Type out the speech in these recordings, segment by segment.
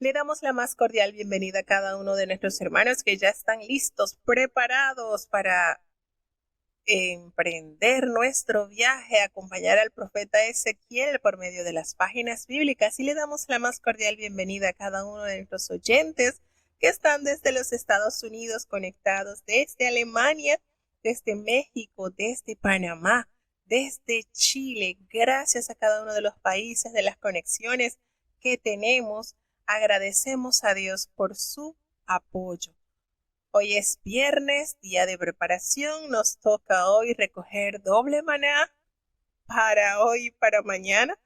Le damos la más cordial bienvenida a cada uno de nuestros hermanos que ya están listos, preparados para emprender nuestro viaje, acompañar al profeta Ezequiel por medio de las páginas bíblicas, y le damos la más cordial bienvenida a cada uno de nuestros oyentes que están desde los Estados Unidos conectados, desde Alemania, desde México, desde Panamá, desde Chile. Gracias a cada uno de los países, de las conexiones que tenemos. Agradecemos a Dios por su apoyo. Hoy es viernes, día de preparación. Nos toca hoy recoger doble maná para hoy y para mañana.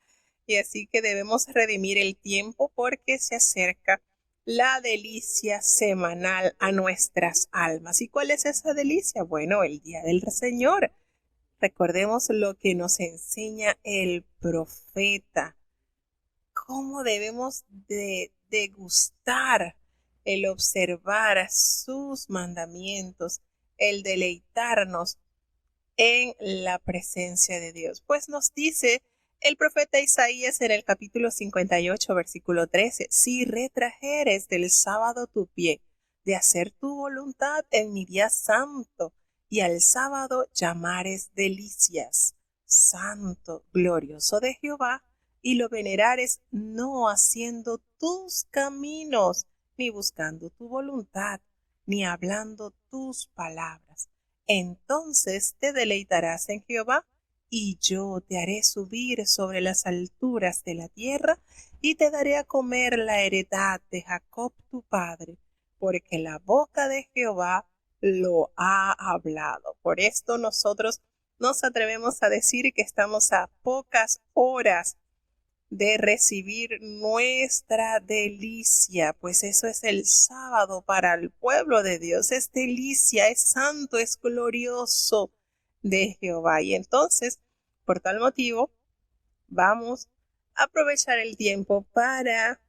Y así que debemos redimir el tiempo porque se acerca la delicia semanal a nuestras almas. ¿Y cuál es esa delicia? Bueno, el día del Señor. Recordemos lo que nos enseña el profeta. Cómo debemos de degustar el observar sus mandamientos, el deleitarnos en la presencia de Dios. Pues nos dice el profeta Isaías en el capítulo 58, versículo 13, si retrajeres del sábado tu pie de hacer tu voluntad en mi día santo, y al sábado llamares delicias, santo, glorioso de Jehová, y lo venerares no haciendo tus caminos, ni buscando tu voluntad, ni hablando tus palabras. Entonces te deleitarás en Jehová, y yo te haré subir sobre las alturas de la tierra, y te daré a comer la heredad de Jacob tu padre, porque la boca de Jehová lo ha hablado. Por esto nosotros nos atrevemos a decir que estamos a pocas horas de recibir nuestra delicia, pues eso es el sábado para el pueblo de Dios, es delicia, es santo, es glorioso de Jehová. Y entonces, por tal motivo, vamos a aprovechar el tiempo para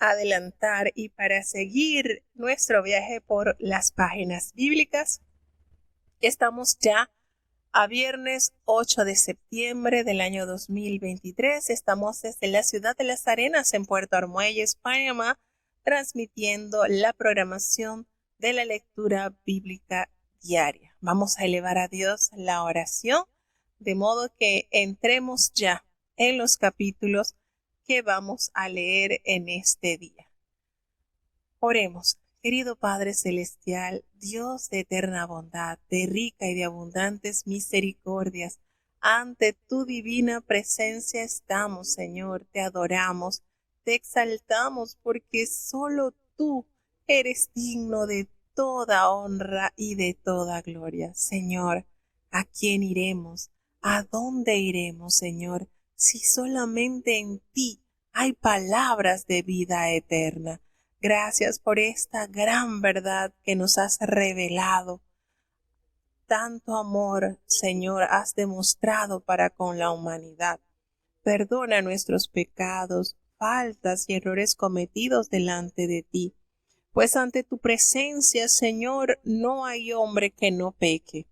adelantar y para seguir nuestro viaje por las páginas bíblicas. Estamos ya a viernes 8 de septiembre del año 2023. Estamos desde la ciudad de Las Arenas en Puerto Armuelles, Panamá, transmitiendo la programación de la lectura bíblica diaria. Vamos a elevar a Dios la oración, de modo que entremos ya en los capítulos que vamos a leer en este día. Oremos. Querido Padre Celestial, Dios de eterna bondad, de rica y de abundantes misericordias, ante tu divina presencia estamos, Señor, te adoramos, te exaltamos, porque solo tú eres digno de toda honra y de toda gloria. Señor, ¿a quién iremos? ¿A dónde iremos, Señor, si solamente en ti hay palabras de vida eterna? Gracias por esta gran verdad que nos has revelado. Tanto amor, Señor, has demostrado para con la humanidad. Perdona nuestros pecados, faltas y errores cometidos delante de ti, pues ante tu presencia, Señor, no hay hombre que no peque.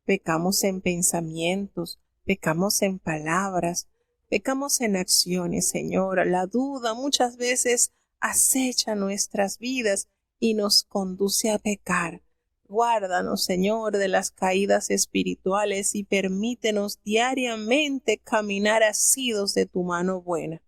Pecamos en pensamientos, pecamos en palabras, pecamos en acciones, Señor. La duda muchas veces acecha nuestras vidas y nos conduce a pecar. Guárdanos, Señor, de las caídas espirituales y permítenos diariamente caminar asidos de tu mano buena.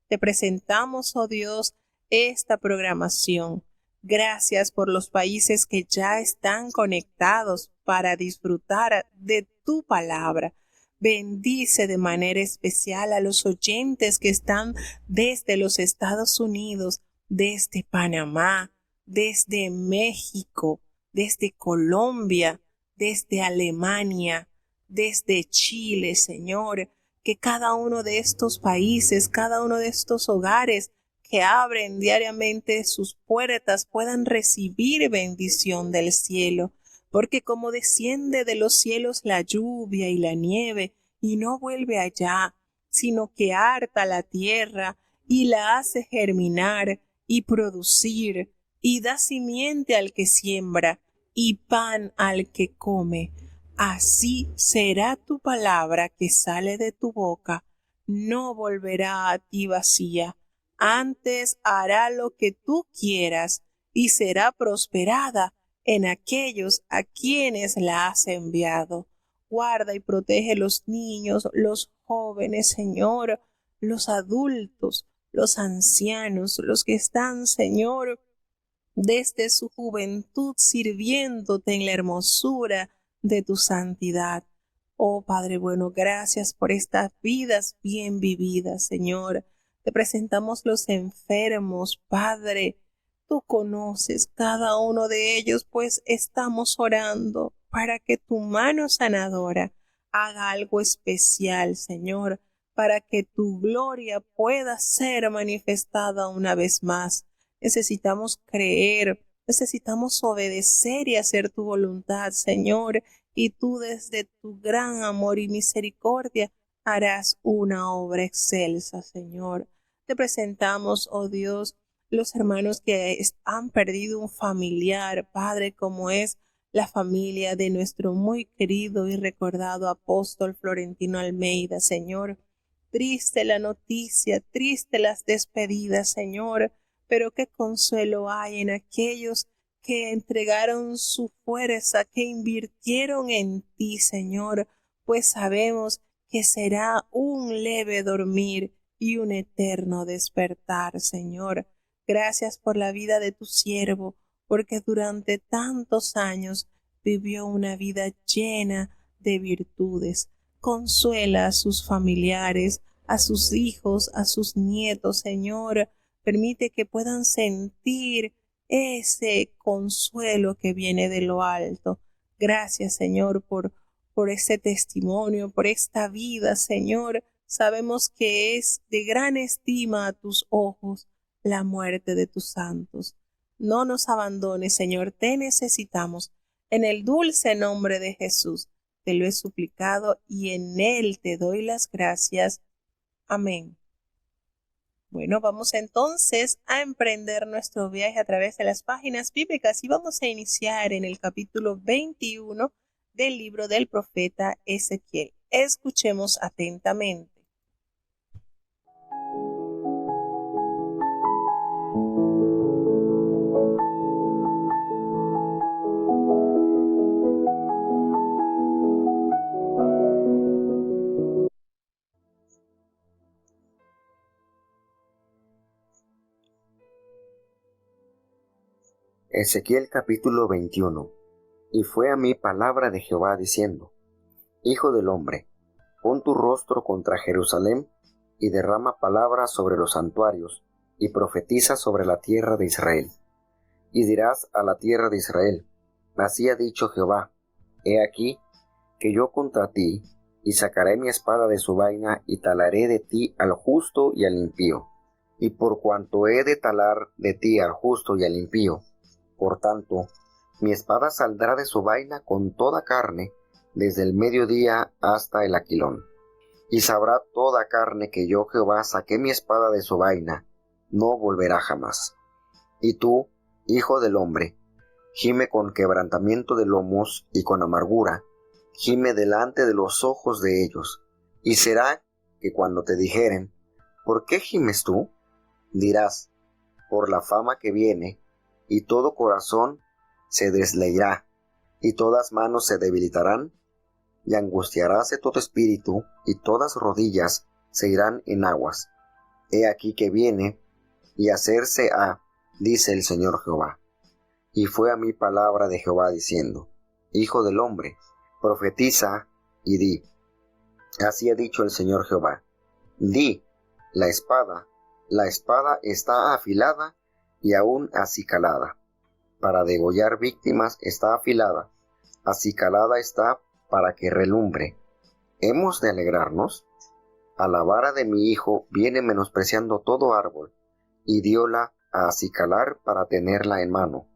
Te presentamos, oh Dios, esta programación. Gracias por los países que ya están conectados para disfrutar de tu palabra. Bendice de manera especial a los oyentes que están desde los Estados Unidos, desde Panamá, desde México, desde Colombia, desde Alemania, desde Chile, Señor. Que cada uno de estos países, cada uno de estos hogares que abren diariamente sus puertas puedan recibir bendición del cielo, porque como desciende de los cielos la lluvia y la nieve y no vuelve allá, sino que harta la tierra y la hace germinar y producir y da simiente al que siembra y pan al que come. Así será tu palabra que sale de tu boca, no volverá a ti vacía, Antes hará lo que tú quieras y será prosperada en aquellos a quienes la has enviado. Guarda y protege los niños, los jóvenes, Señor, los adultos, los ancianos, los que están, Señor, desde su juventud sirviéndote en la hermosura de tu santidad. Oh Padre bueno, gracias por estas vidas bien vividas, Señor. Te presentamos los enfermos, Padre. Tú conoces cada uno de ellos, pues estamos orando para que tu mano sanadora haga algo especial, Señor, para que tu gloria pueda ser manifestada una vez más. Necesitamos creer, necesitamos obedecer y hacer tu voluntad, Señor, y tú desde tu gran amor y misericordia harás una obra excelsa, Señor. Te presentamos, oh Dios, los hermanos que han perdido un familiar, Padre, como es la familia de nuestro muy querido y recordado apóstol Florentino Almeida, Señor. Triste la noticia, triste las despedidas, Señor, pero qué consuelo hay en aquellos que entregaron su fuerza, que invirtieron en ti, Señor, pues sabemos que será un leve dormir y un eterno despertar, Señor. Gracias por la vida de tu siervo, porque durante tantos años vivió una vida llena de virtudes. Consuela a sus familiares, a sus hijos, a sus nietos, Señor. Permite que puedan sentir ese consuelo que viene de lo alto. Gracias, Señor, por ese testimonio, por esta vida, Señor. Sabemos que es de gran estima a tus ojos la muerte de tus santos. No nos abandones, Señor, te necesitamos. En el dulce nombre de Jesús te lo he suplicado y en él te doy las gracias. Amén. Bueno, vamos entonces a emprender nuestro viaje a través de las páginas bíblicas y vamos a iniciar en el capítulo 21 del libro del profeta Ezequiel. Escuchemos atentamente. Ezequiel capítulo 21. Y fue a mí palabra de Jehová diciendo: Hijo del hombre, pon tu rostro contra Jerusalén, y derrama palabras sobre los santuarios, y profetiza sobre la tierra de Israel. Y dirás a la tierra de Israel: Así ha dicho Jehová, he aquí que yo contra ti, y sacaré mi espada de su vaina, y talaré de ti al justo y al impío. Y por cuanto he de talar de ti al justo y al impío, por tanto, mi espada saldrá de su vaina con toda carne, desde el mediodía hasta el aquilón. Y sabrá toda carne que yo Jehová saqué mi espada de su vaina, no volverá jamás. Y tú, hijo del hombre, gime con quebrantamiento de lomos y con amargura, gime delante de los ojos de ellos. Y será que cuando te dijeren: ¿por qué gimes tú?, dirás: por la fama que viene, y todo corazón se desleirá, y todas manos se debilitarán, y angustiaráse todo espíritu, y todas rodillas se irán en aguas. He aquí que viene, y hacerse ha, dice el Señor Jehová. Y fue a mí palabra de Jehová diciendo: Hijo del hombre, profetiza y di: Así ha dicho el Señor Jehová. Di: la espada está afilada y aún acicalada. Para degollar víctimas está afilada, acicalada está para que relumbre. ¿Hemos de alegrarnos? A la vara de mi hijo viene menospreciando todo árbol, y dióla a acicalar para tenerla en mano.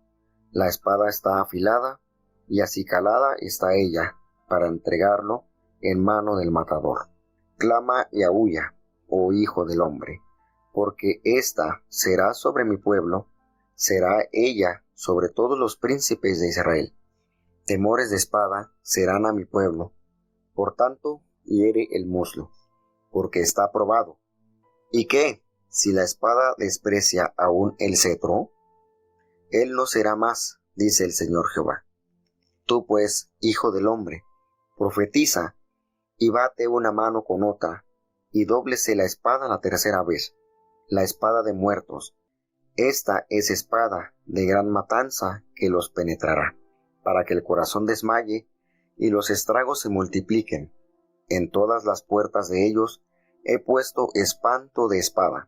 La espada está afilada, y acicalada está ella, para entregarlo en mano del matador. Clama y aúlla, oh hijo del hombre, porque ésta será sobre mi pueblo, será ella sobre todos los príncipes de Israel. Temores de espada serán a mi pueblo. Por tanto, hiere el muslo, porque está probado. ¿Y qué? si la espada desprecia aún el cetro, él no será más, dice el Señor Jehová. Tú pues, hijo del hombre, profetiza, y bate una mano con otra, y dóblese la espada la tercera vez, la espada de muertos. Esta es espada de gran matanza que los penetrará, para que el corazón desmaye y los estragos se multipliquen. En todas las puertas de ellos he puesto espanto de espada.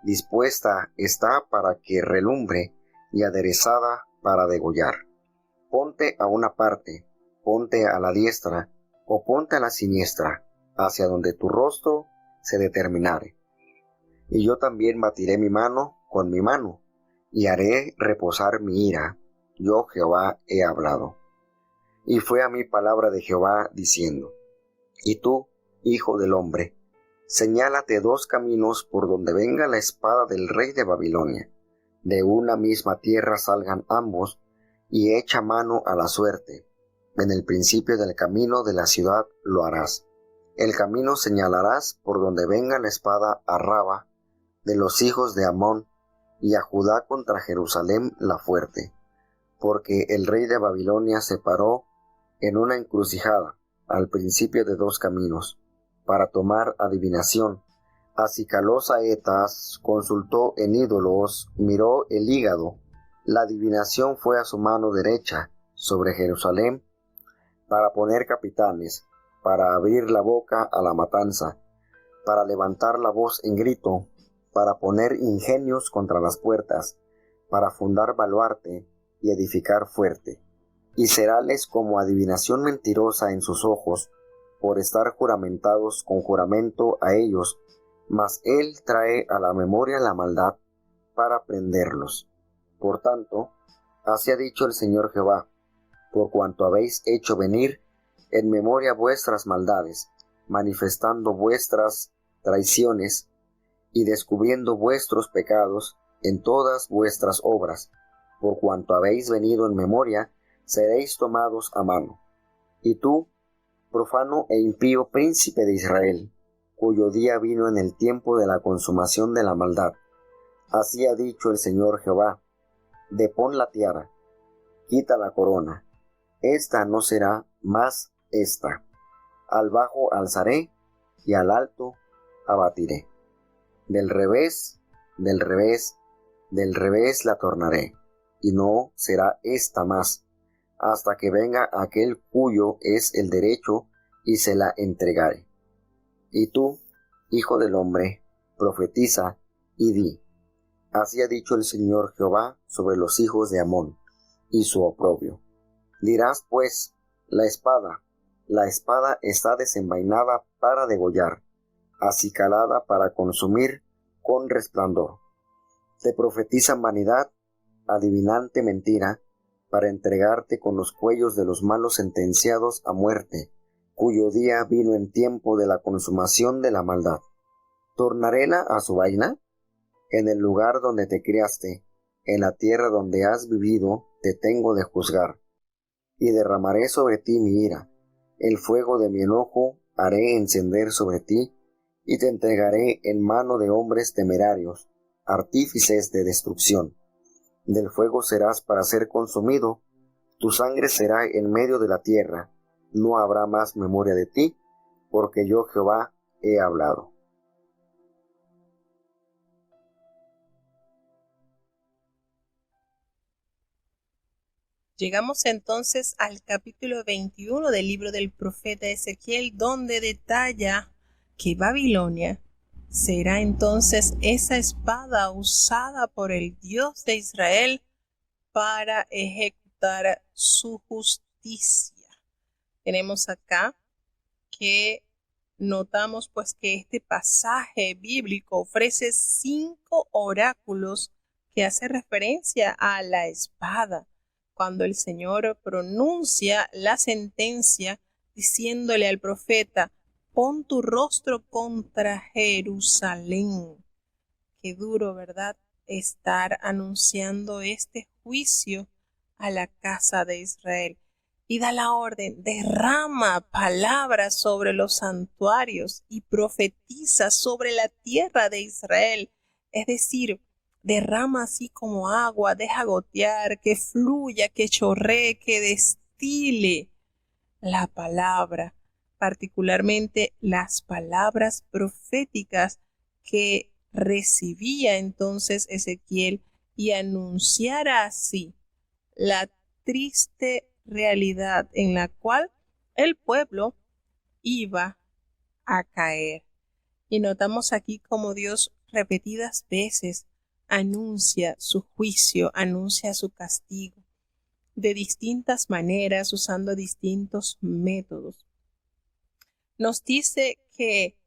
Dispuesta está para que relumbre y aderezada para degollar. Ponte a una parte, ponte a la diestra, o ponte a la siniestra, hacia donde tu rostro se determinare. Y yo también batiré mi mano con mi mano, y haré reposar mi ira. Yo Jehová he hablado. Y fue a mí palabra de Jehová diciendo: Y tú, hijo del hombre, señálate 2 caminos por donde venga la espada del rey de Babilonia. De una misma tierra salgan ambos, y echa mano a la suerte. En el principio del camino de la ciudad lo harás. El camino señalarás por donde venga la espada a Raba, de los hijos de Amón, y a Judá contra Jerusalén la fuerte. Porque el rey de Babilonia se paró en una encrucijada, al principio de 2 caminos, para tomar adivinación. Acicaló saetas, consultó en ídolos, miró el hígado. La adivinación fue a su mano derecha, sobre Jerusalén, para poner capitanes, para abrir la boca a la matanza, para levantar la voz en grito, para poner ingenios contra las puertas, para fundar baluarte y edificar fuerte. Y seráles como adivinación mentirosa en sus ojos, por estar juramentados con juramento a ellos, mas él trae a la memoria la maldad para prenderlos. Por tanto, así ha dicho el Señor Jehová: por cuanto habéis hecho venir en memoria vuestras maldades, manifestando vuestras traiciones y descubriendo vuestros pecados en todas vuestras obras, por cuanto habéis venido en memoria, seréis tomados a mano. Y tú, profano e impío príncipe de Israel, cuyo día vino en el tiempo de la consumación de la maldad, así ha dicho el Señor Jehová: depón la tiara, quita la corona, esta no será más esta. Al bajo alzaré, y al alto abatiré. Del revés, del revés, del revés la tornaré, y no será esta más, hasta que venga aquel cuyo es el derecho, y se la entregare. Y tú, hijo del hombre, profetiza y di: así ha dicho el Señor Jehová sobre los hijos de Amón, y su oprobio. Dirás pues: la espada está desenvainada para degollar, acicalada para consumir con resplandor. Te profetizan vanidad, adivinante mentira, para entregarte con los cuellos de los malos sentenciados a muerte, cuyo día vino en tiempo de la consumación de la maldad. ¿Tornaréla a su vaina? En el lugar donde te criaste, en la tierra donde has vivido, te tengo de juzgar. Y derramaré sobre ti mi ira, el fuego de mi enojo haré encender sobre ti, y te entregaré en mano de hombres temerarios, artífices de destrucción. Del fuego serás para ser consumido, tu sangre será en medio de la tierra, no habrá más memoria de ti, porque yo Jehová he hablado. Llegamos entonces al capítulo 21 del libro del profeta Ezequiel, donde detalla que Babilonia será entonces esa espada usada por el Dios de Israel para ejecutar su justicia. Tenemos acá que notamos pues que este pasaje bíblico ofrece 5 oráculos que hace referencia a la espada, cuando el Señor pronuncia la sentencia diciéndole al profeta: pon tu rostro contra Jerusalén. Qué duro, ¿verdad?, estar anunciando este juicio a la casa de Israel. y da la orden, derrama palabras sobre los santuarios y profetiza sobre la tierra de Israel. Es decir, derrama así como agua, deja gotear, que fluya, que chorree, que destile la palabra, particularmente las palabras proféticas que recibía entonces Ezequiel, y anunciara así la triste realidad en la cual el pueblo iba a caer. Y notamos aquí como Dios repetidas veces anuncia su juicio, anuncia su castigo, de distintas maneras, usando distintos métodos. Nos dice que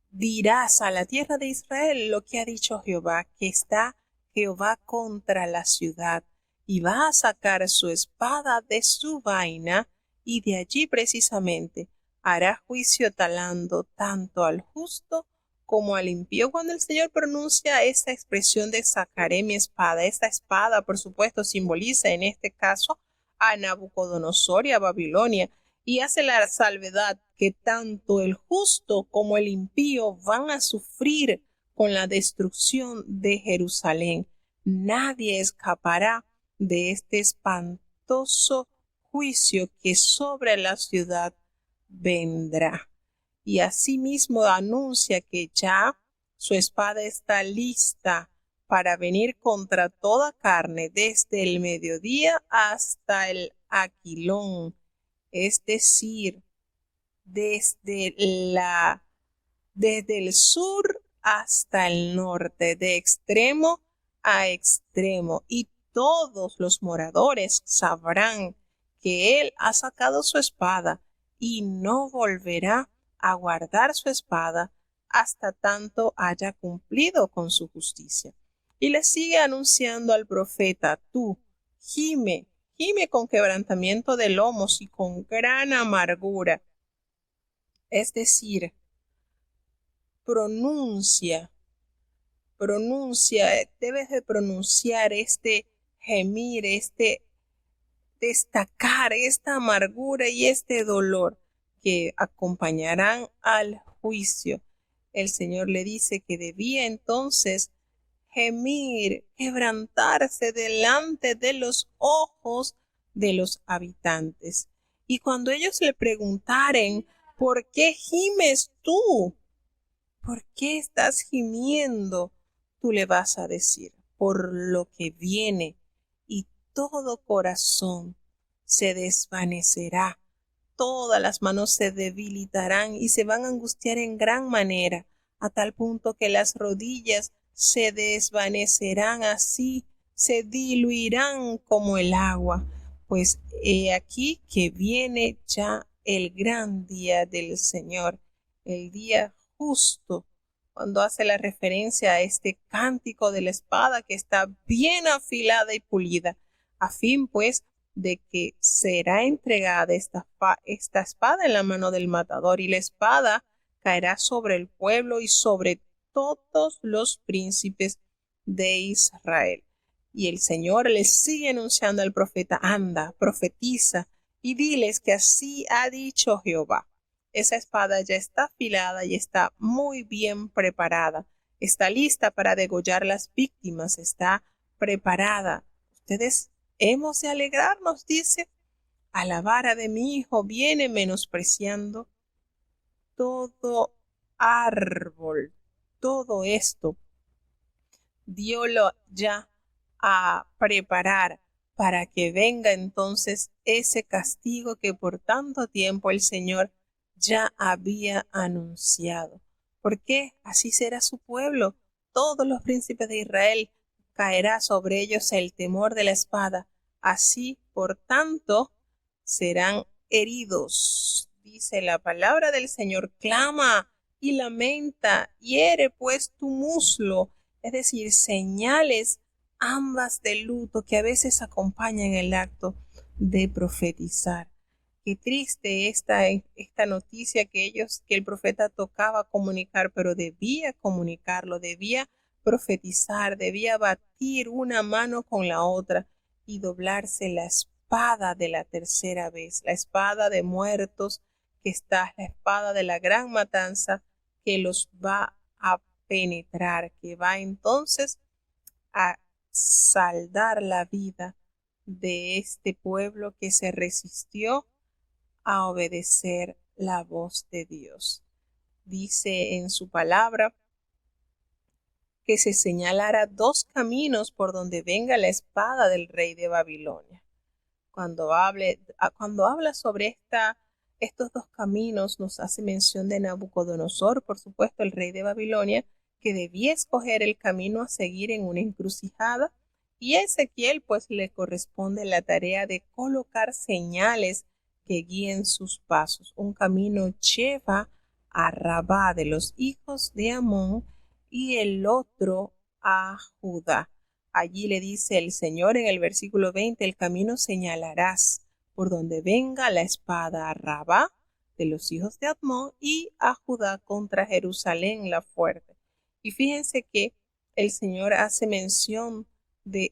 dirás a la tierra de Israel lo que ha dicho Jehová, que está Jehová contra la ciudad, y va a sacar su espada de su vaina, y de allí precisamente hará juicio talando tanto al justo como al impío. Cuando el Señor pronuncia esta expresión de sacaré mi espada, esta espada por supuesto simboliza en este caso a Nabucodonosor y a Babilonia, y hace la salvedad que tanto el justo como el impío van a sufrir con la destrucción de Jerusalén. Nadie escapará de este espantoso juicio que sobre la ciudad vendrá. Y asimismo anuncia que ya su espada está lista para venir contra toda carne desde el mediodía hasta el aquilón, es decir, desde el sur hasta el norte, de extremo a extremo, y todos los moradores sabrán que él ha sacado su espada y no volverá a guardar su espada hasta tanto haya cumplido con su justicia. Y le sigue anunciando al profeta: tú, gime con quebrantamiento de lomos y con gran amargura. Es decir, pronuncia, debes de pronunciar este gemir, este destacar esta amargura y este dolor que acompañarán al juicio. El Señor le dice que debía entonces gemir, quebrantarse delante de los ojos de los habitantes. Y cuando ellos le preguntaren: ¿por qué gimes tú? ¿Por qué estás gimiendo? Tú le vas a decir: por lo que viene, y todo corazón se desvanecerá, todas las manos se debilitarán y se van a angustiar en gran manera, a tal punto que las rodillas se desvanecerán, así se diluirán como el agua. Pues he aquí que viene ya el gran día del Señor, el día justo, cuando hace la referencia a este cántico de la espada que está bien afilada y pulida, a fin pues de que será entregada esta espada en la mano del matador, y la espada caerá sobre el pueblo y sobre todos los príncipes de Israel. Y el Señor les sigue anunciando al profeta: anda, profetiza y diles que así ha dicho Jehová. Esa espada ya está afilada y está muy bien preparada. Está lista para degollar las víctimas, está preparada. Ustedes hemos de alegrarnos, dice. A la vara de mi hijo viene menospreciando todo árbol. Todo esto diólo ya a preparar para que venga entonces ese castigo que por tanto tiempo el Señor ya había anunciado. Porque así será su pueblo. Todos los príncipes de Israel caerá sobre ellos el temor de la espada. Así, por tanto, serán heridos. Dice la palabra del Señor: clama y lamenta, hiere pues tu muslo. Es decir, señales ambas de luto que a veces acompañan el acto de profetizar. Qué triste esta noticia que el profeta tocaba comunicar, pero debía comunicarlo, debía profetizar, debía batir una mano con la otra y doblarse la espalda espada de la tercera vez, la espada de muertos que está, la espada de la gran matanza que los va a penetrar, que va entonces a saldar la vida de este pueblo que se resistió a obedecer la voz de Dios. Dice en su palabra que se señalara 2 caminos por donde venga la espada del rey de Babilonia. Cuando habla sobre estos 2 caminos, nos hace mención de Nabucodonosor, por supuesto, el rey de Babilonia, que debía escoger el camino a seguir en una encrucijada, y a Ezequiel pues le corresponde la tarea de colocar señales que guíen sus pasos. Un camino lleva a Rabá de los hijos de Amón y el otro a Judá. Allí le dice el Señor en el versículo 20, el camino señalarás por donde venga la espada a Rabá de los hijos de Amón y a Judá contra Jerusalén la fuerte. Y fíjense que el Señor hace mención de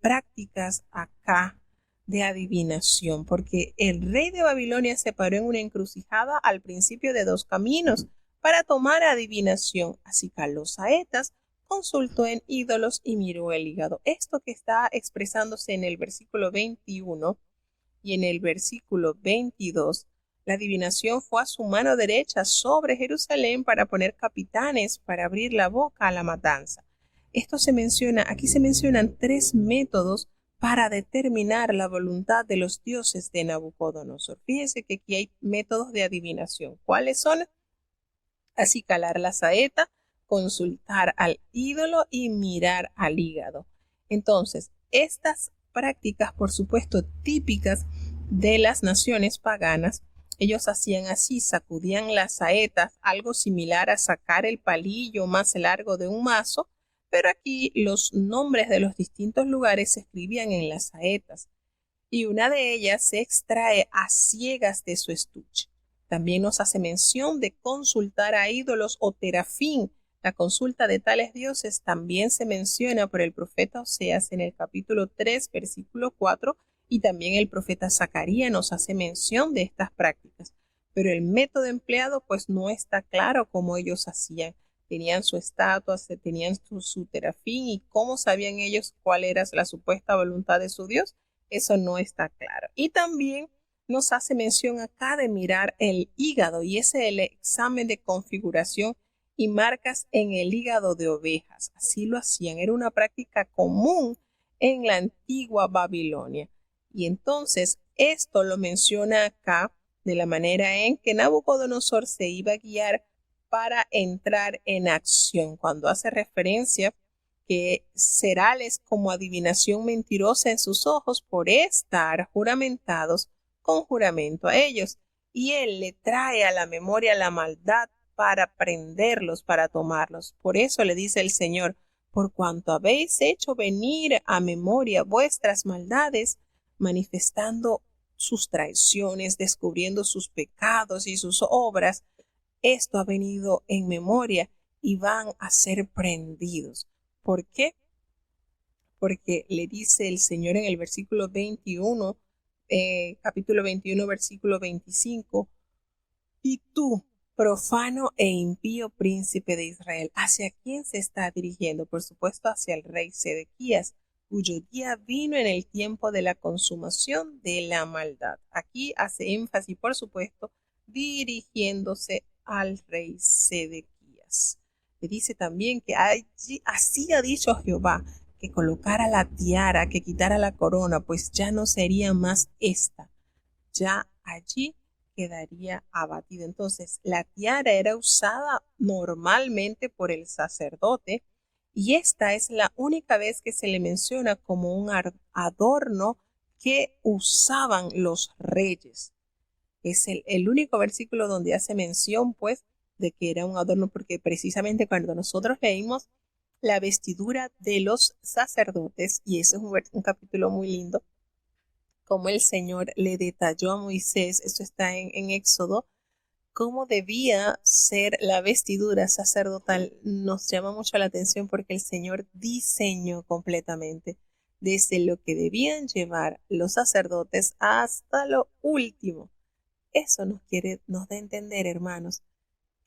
prácticas acá de adivinación, porque el rey de Babilonia se paró en una encrucijada al principio de 2 caminos para tomar adivinación. Así caló saetas, consultó en ídolos y miró el hígado. Esto que está expresándose en el versículo 21 y en el versículo 22, la adivinación fue a su mano derecha sobre Jerusalén para poner capitanes para abrir la boca a la matanza. Aquí se mencionan 3 métodos para determinar la voluntad de los dioses de Nabucodonosor. Fíjense que aquí hay métodos de adivinación. ¿Cuáles son? Así calar la saeta, consultar al ídolo y mirar al hígado. Entonces, estas prácticas, por supuesto, típicas de las naciones paganas, ellos hacían así, sacudían las saetas, algo similar a sacar el palillo más largo de un mazo, pero aquí los nombres de los distintos lugares se escribían en las saetas, y una de ellas se extrae a ciegas de su estuche. También nos hace mención de consultar a ídolos o terafín. La consulta de tales dioses también se menciona por el profeta Oseas en el capítulo 3, versículo 4, y también el profeta Zacarías nos hace mención de estas prácticas. Pero el método empleado pues no está claro cómo ellos hacían. Tenían su estatua, tenían su terafín, y cómo sabían ellos cuál era la supuesta voluntad de su Dios. Eso no está claro. Y también nos hace mención acá de mirar el hígado, y ese es el examen de configuración y marcas en el hígado de ovejas. Así lo hacían, era una práctica común en la antigua Babilonia. Y entonces esto lo menciona acá de la manera en que Nabucodonosor se iba a guiar para entrar en acción, cuando hace referencia que seráles como adivinación mentirosa en sus ojos por estar juramentados con juramento a ellos, y él le trae a la memoria la maldad para prenderlos, para tomarlos. Por eso le dice el Señor, por cuanto habéis hecho venir a memoria vuestras maldades, manifestando sus traiciones, descubriendo sus pecados y sus obras, esto ha venido en memoria y van a ser prendidos. ¿Por qué? Porque le dice el Señor en el versículo 21, capítulo 21, versículo 25, y tú, profano e impío príncipe de Israel, ¿hacia quién se está dirigiendo? Por supuesto, hacia el rey Sedequías, cuyo día vino en el tiempo de la consumación de la maldad. Aquí hace énfasis, por supuesto, dirigiéndose al rey Sedequías. Le dice también que así ha dicho Jehová, que colocara la tiara, que quitara la corona, pues ya no sería más esta, ya allí quedaría abatida. Entonces, la tiara era usada normalmente por el sacerdote, y esta es la única vez que se le menciona como un adorno que usaban los reyes. Es el único versículo donde hace mención, pues, de que era un adorno, porque precisamente cuando nosotros leímos la vestidura de los sacerdotes, y ese es un capítulo muy lindo, como el Señor le detalló a Moisés, esto está en Éxodo, cómo debía ser la vestidura sacerdotal. Nos llama mucho la atención porque el Señor diseñó completamente desde lo que debían llevar los sacerdotes hasta lo último. Eso nos da a entender, hermanos,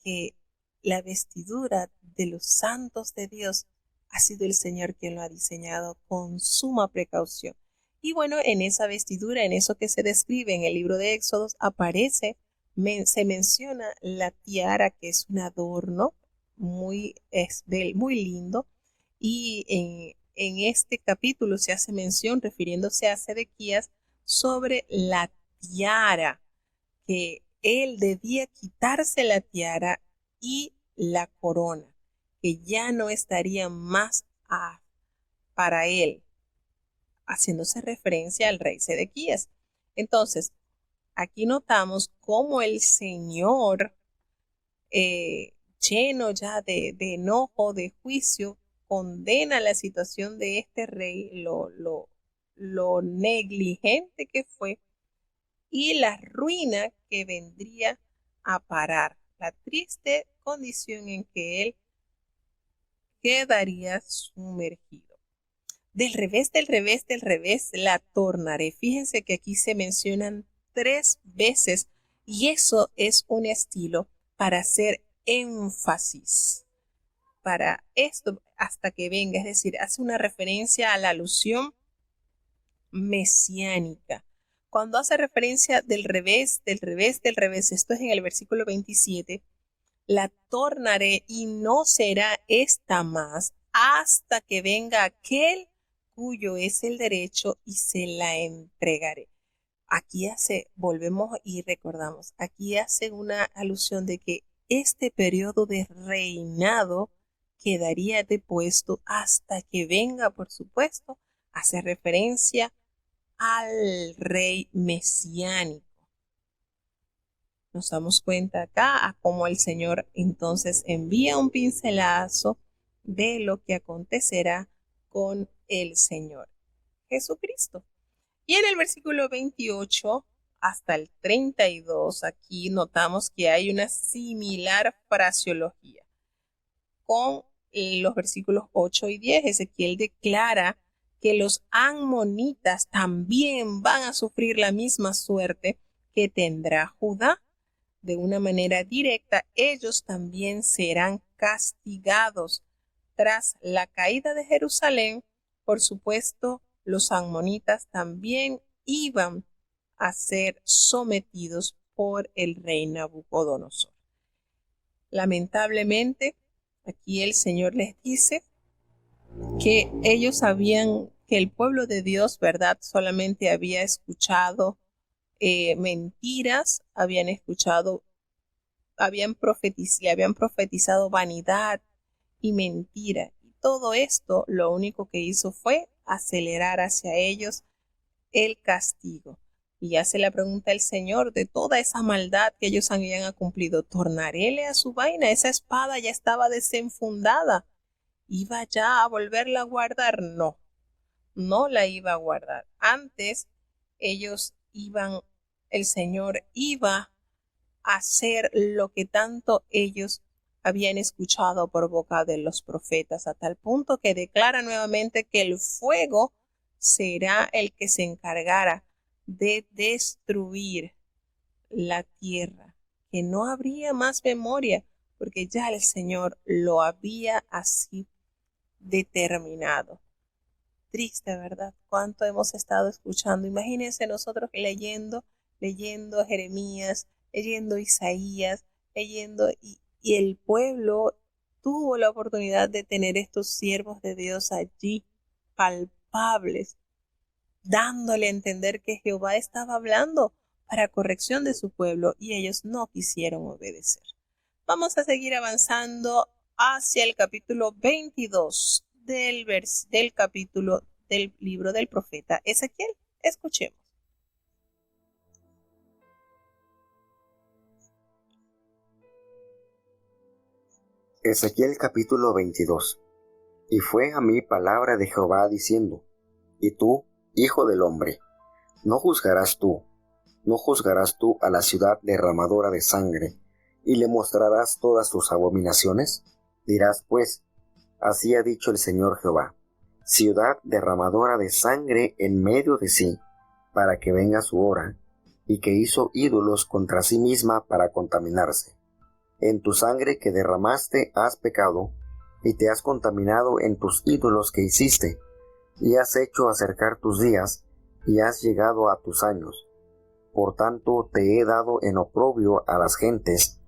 que la vestidura de los santos de Dios ha sido el Señor quien lo ha diseñado con suma precaución. Y bueno, en esa vestidura, en eso que se describe en el libro de Éxodos, se menciona la tiara, que es un adorno muy lindo, y en este capítulo se hace mención, refiriéndose a Sedequías, sobre la tiara, que él debía quitarse la tiara y la corona, que ya no estaría más para él, haciéndose referencia al rey Sedequías. Entonces, aquí notamos cómo el Señor, lleno ya de enojo, de juicio, condena la situación de este rey, lo negligente que fue y la ruina que vendría a parar, la triste condición en que él quedaría sumergido. Del revés, del revés, del revés, la tornaré. Fíjense que aquí se mencionan 3 veces y eso es un estilo para hacer énfasis. Para esto, hasta que venga, es decir, hace una referencia a la alusión mesiánica. Cuando hace referencia del revés, del revés, del revés, esto es en el versículo 27, la tornaré y no será esta más hasta que venga aquel cuyo es el derecho y se la entregaré. Aquí volvemos y recordamos, aquí hace una alusión de que este periodo de reinado quedaría depuesto hasta que venga, por supuesto, hace referencia al rey mesiánico. Nos damos cuenta acá a cómo el Señor entonces envía un pincelazo de lo que acontecerá con el Señor Jesucristo. Y en el versículo 28 hasta el 32, aquí notamos que hay una similar fraseología. Con los versículos 8 y 10, Ezequiel declara que los amonitas también van a sufrir la misma suerte que tendrá Judá. De una manera directa, ellos también serán castigados. Tras la caída de Jerusalén, por supuesto, los amonitas también iban a ser sometidos por el rey Nabucodonosor. Lamentablemente, aquí el Señor les dice que ellos sabían que el pueblo de Dios, ¿verdad?, solamente había escuchado mentiras, le habían profetizado vanidad y mentira. Y todo esto lo único que hizo fue acelerar hacia ellos el castigo. Y hace la pregunta el Señor de toda esa maldad que ellos habían cumplido. ¿Tornaréle a su vaina? Esa espada ya estaba desenfundada. ¿Iba ya a volverla a guardar? No, no la iba a guardar. Antes el Señor iba a hacer lo que tanto ellos habían escuchado por boca de los profetas, a tal punto que declara nuevamente que el fuego será el que se encargara de destruir la tierra, que no habría más memoria, porque ya el Señor lo había así determinado. Triste, ¿verdad? Cuánto hemos estado escuchando. Imagínense nosotros leyendo Jeremías, leyendo Isaías, y el pueblo tuvo la oportunidad de tener estos siervos de Dios allí, palpables, dándole a entender que Jehová estaba hablando para corrección de su pueblo, y ellos no quisieron obedecer. Vamos a seguir avanzando hacia el capítulo 22 del capítulo del libro del profeta Ezequiel. Escuchemos. Ezequiel capítulo 22. Y fue a mí palabra de Jehová diciendo: Y tú, hijo del hombre, no juzgarás tú a la ciudad derramadora de sangre, y le mostrarás todas sus abominaciones. Dirás pues: Así ha dicho el Señor Jehová: ciudad derramadora de sangre en medio de sí, para que venga su hora, y que hizo ídolos contra sí misma para contaminarse. En tu sangre que derramaste has pecado, y te has contaminado en tus ídolos que hiciste, y has hecho acercar tus días, y has llegado a tus años. Por tanto te he dado en oprobio a las gentes,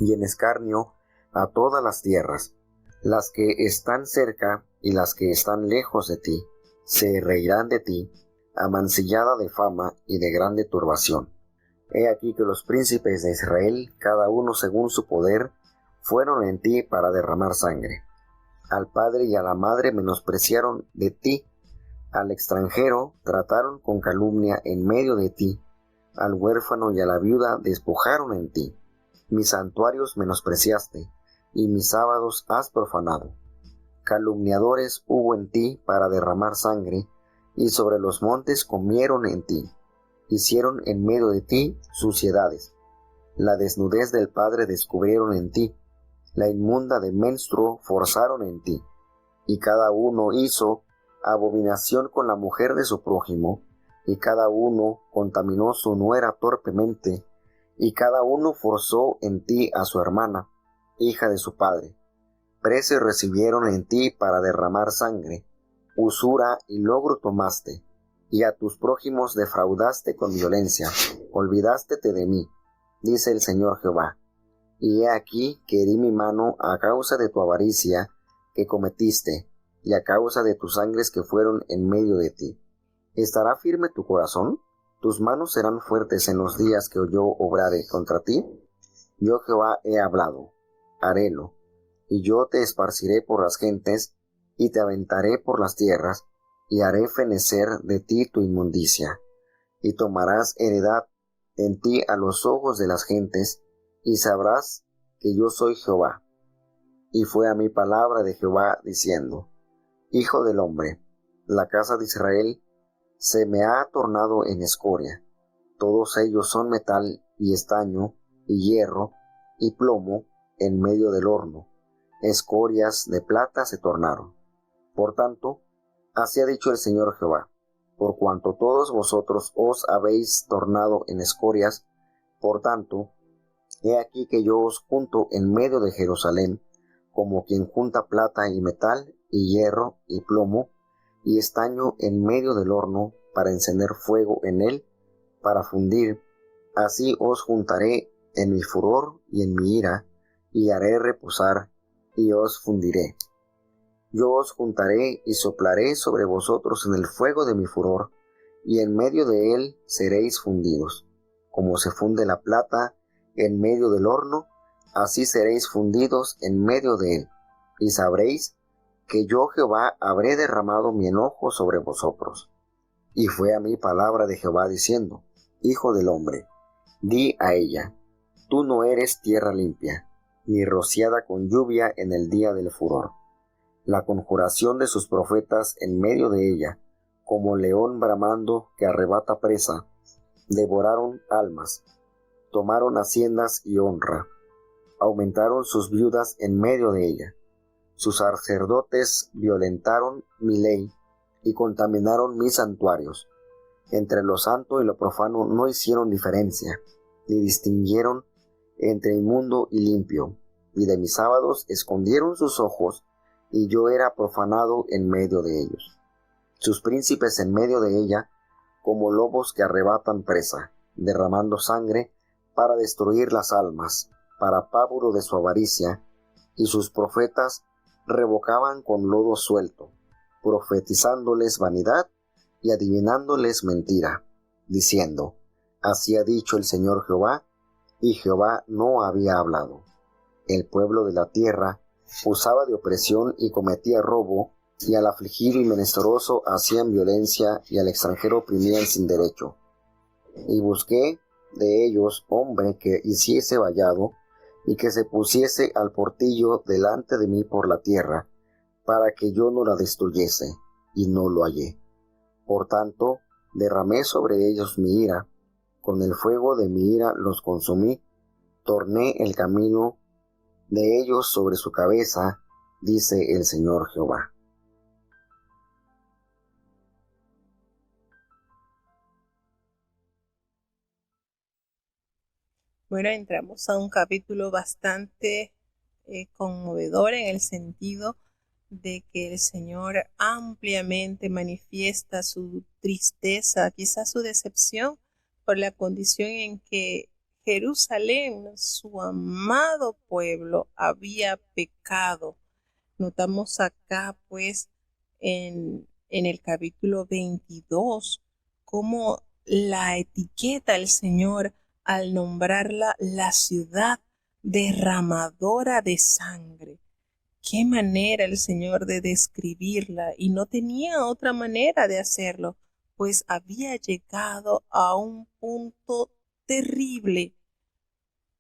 y en escarnio a todas las tierras. Las que están cerca y las que están lejos de ti, se reirán de ti, amancillada de fama y de grande turbación. He aquí que los príncipes de Israel, cada uno según su poder, fueron en ti para derramar sangre. Al padre y a la madre menospreciaron de ti, al extranjero trataron con calumnia en medio de ti, al huérfano y a la viuda despojaron en ti. Mis santuarios menospreciaste, y mis sábados has profanado. Calumniadores hubo en ti para derramar sangre, y sobre los montes comieron en ti. Hicieron en medio de ti suciedades. La desnudez del padre descubrieron en ti, la inmunda de menstruo forzaron en ti. Y cada uno hizo abominación con la mujer de su prójimo, y cada uno contaminó su nuera torpemente, y cada uno forzó en ti a su hermana, hija de su padre. Precio recibieron en ti para derramar sangre, usura y logro tomaste, y a tus prójimos defraudaste con violencia, olvidástete de mí, dice el Señor Jehová. Y he aquí que herí mi mano a causa de tu avaricia que cometiste, y a causa de tus sangres que fueron en medio de ti. ¿Estará firme tu corazón? ¿Tus manos serán fuertes en los días que yo obrare contra ti? Yo Jehová he hablado, harélo, y yo te esparciré por las gentes, y te aventaré por las tierras, y haré fenecer de ti tu inmundicia, y tomarás heredad en ti a los ojos de las gentes, y sabrás que yo soy Jehová. Y fue a mí palabra de Jehová diciendo, Hijo del hombre, la casa de Israel se me ha tornado en escoria. Todos ellos son metal y estaño y hierro y plomo en medio del horno. Escorias de plata se tornaron. Por tanto, así ha dicho el Señor Jehová, por cuanto todos vosotros os habéis tornado en escorias, por tanto, he aquí que yo os junto en medio de Jerusalén, como quien junta plata y metal y hierro y plomo y estaño en medio del horno para encender fuego en él, para fundir. Así os juntaré en mi furor y en mi ira, y haré reposar, y os fundiré. Yo os juntaré y soplaré sobre vosotros en el fuego de mi furor, y en medio de él seréis fundidos. Como se funde la plata en medio del horno, así seréis fundidos en medio de él, y sabréis que yo Jehová habré derramado mi enojo sobre vosotros. Y fue a mí palabra de Jehová diciendo, Hijo del hombre, di a ella, tú no eres tierra limpia, ni rociada con lluvia en el día del furor. La conjuración de sus profetas en medio de ella, como león bramando que arrebata presa, devoraron almas, tomaron haciendas y honra, aumentaron sus viudas en medio de ella. Sus sacerdotes violentaron mi ley y contaminaron mis santuarios. Entre lo santo y lo profano no hicieron diferencia, ni distinguieron entre inmundo y limpio, y de mis sábados escondieron sus ojos, y yo era profanado en medio de ellos. Sus príncipes en medio de ella, como lobos que arrebatan presa, derramando sangre para destruir las almas, para pábulo de su avaricia, y sus profetas revocaban con lodo suelto, profetizándoles vanidad y adivinándoles mentira, diciendo, Así ha dicho el Señor Jehová, y Jehová no había hablado. El pueblo de la tierra usaba de opresión y cometía robo, y al afligido y menesteroso hacían violencia, y al extranjero oprimían sin derecho. Y busqué de ellos hombre que hiciese vallado, y que se pusiese al portillo delante de mí por la tierra, para que yo no la destruyese, y no lo hallé. Por tanto, derramé sobre ellos mi ira, con el fuego de mi ira los consumí, torné el camino de ellos sobre su cabeza, dice el Señor Jehová. Bueno, entramos a un capítulo bastante conmovedor en el sentido de que el Señor ampliamente manifiesta su tristeza, quizás su decepción por la condición en que Jerusalén, su amado pueblo, había pecado. Notamos acá, pues, en el capítulo 22, cómo la etiqueta el Señor al nombrarla la ciudad derramadora de sangre. Qué manera el Señor de describirla, y no tenía otra manera de hacerlo, pues había llegado a un punto terrible.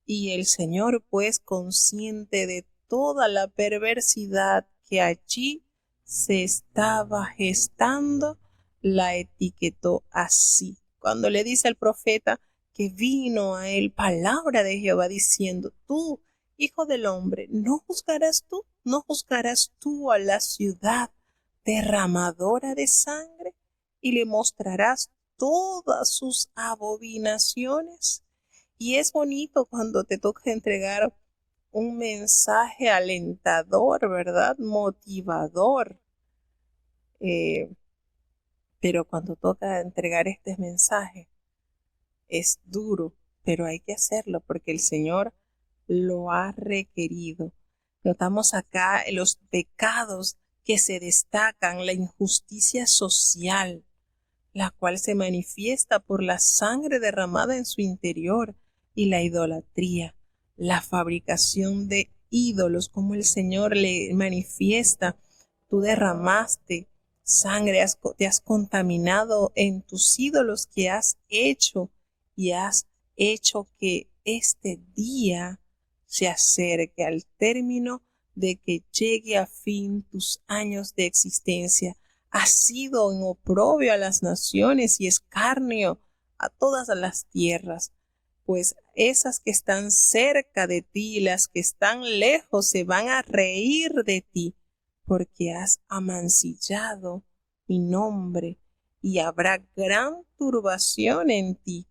Y el Señor, pues, consciente de toda la perversidad que allí se estaba gestando, la etiquetó así. Cuando le dice al profeta que vino a él palabra de Jehová diciendo: tú, hijo del hombre, no juzgarás tú a la ciudad derramadora de sangre y le mostrarás todas sus abominaciones. Y es bonito cuando te toca entregar un mensaje alentador, ¿verdad? Motivador. Eh, pero cuando toca entregar este mensaje es duro, pero hay que hacerlo porque el Señor lo ha requerido. Notamos acá los pecados que se destacan, la injusticia social, la cual se manifiesta por la sangre derramada en su interior, y la idolatría, la fabricación de ídolos, como el Señor le manifiesta: tú derramaste sangre, te has contaminado en tus ídolos que has hecho, y has hecho que este día se acerque al término de que llegue a fin tus años de existencia. Has sido en oprobio a las naciones y escarnio a todas las tierras, pues esas que están cerca de ti y las que están lejos se van a reír de ti, porque has amancillado mi nombre, y habrá gran turbación en ti.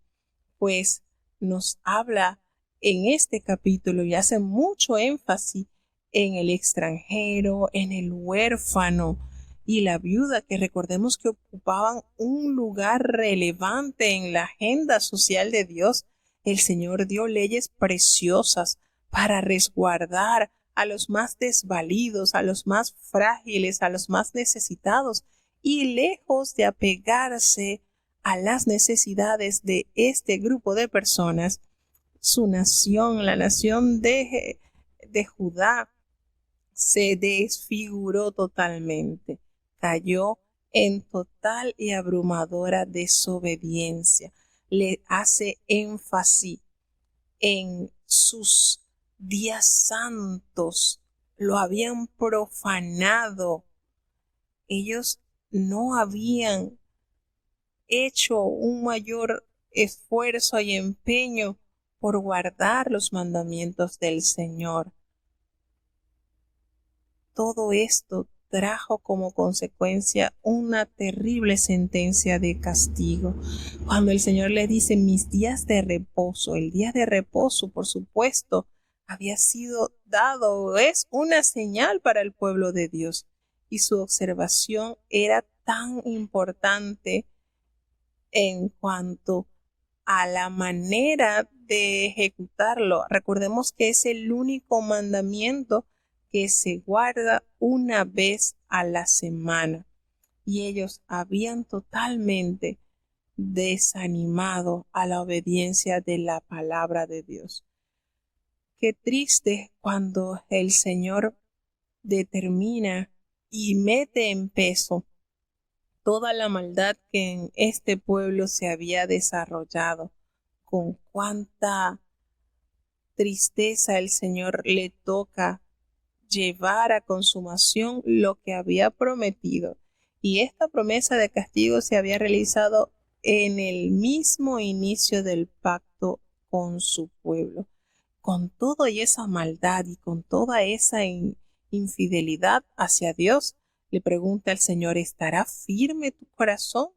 Pues nos habla en este capítulo y hace mucho énfasis en el extranjero, en el huérfano y la viuda, que recordemos que ocupaban un lugar relevante en la agenda social de Dios. El Señor dio leyes preciosas para resguardar a los más desvalidos, a los más frágiles, a los más necesitados, y lejos de apegarse a las necesidades de este grupo de personas, su nación, la nación de Judá, se desfiguró totalmente, cayó en total y abrumadora desobediencia. Le hace énfasis en sus días santos, lo habían profanado. Ellos no habían hecho un mayor esfuerzo y empeño por guardar los mandamientos del Señor. Todo esto trajo como consecuencia una terrible sentencia de castigo. Cuando el Señor le dice: mis días de reposo, el día de reposo, por supuesto, había sido dado, es una señal para el pueblo de Dios, y su observación era tan importante en cuanto a la manera de ejecutarlo. Recordemos que es el único mandamiento que se guarda una vez a la semana, y ellos habían totalmente desanimado a la obediencia de la palabra de Dios. Qué triste cuando el Señor determina y mete en peso toda la maldad que en este pueblo se había desarrollado. Con cuánta tristeza el Señor le toca llevar a consumación lo que había prometido. Y esta promesa de castigo se había realizado en el mismo inicio del pacto con su pueblo. Con toda esa maldad y con toda esa infidelidad hacia Dios, le pregunta al Señor: ¿estará firme tu corazón?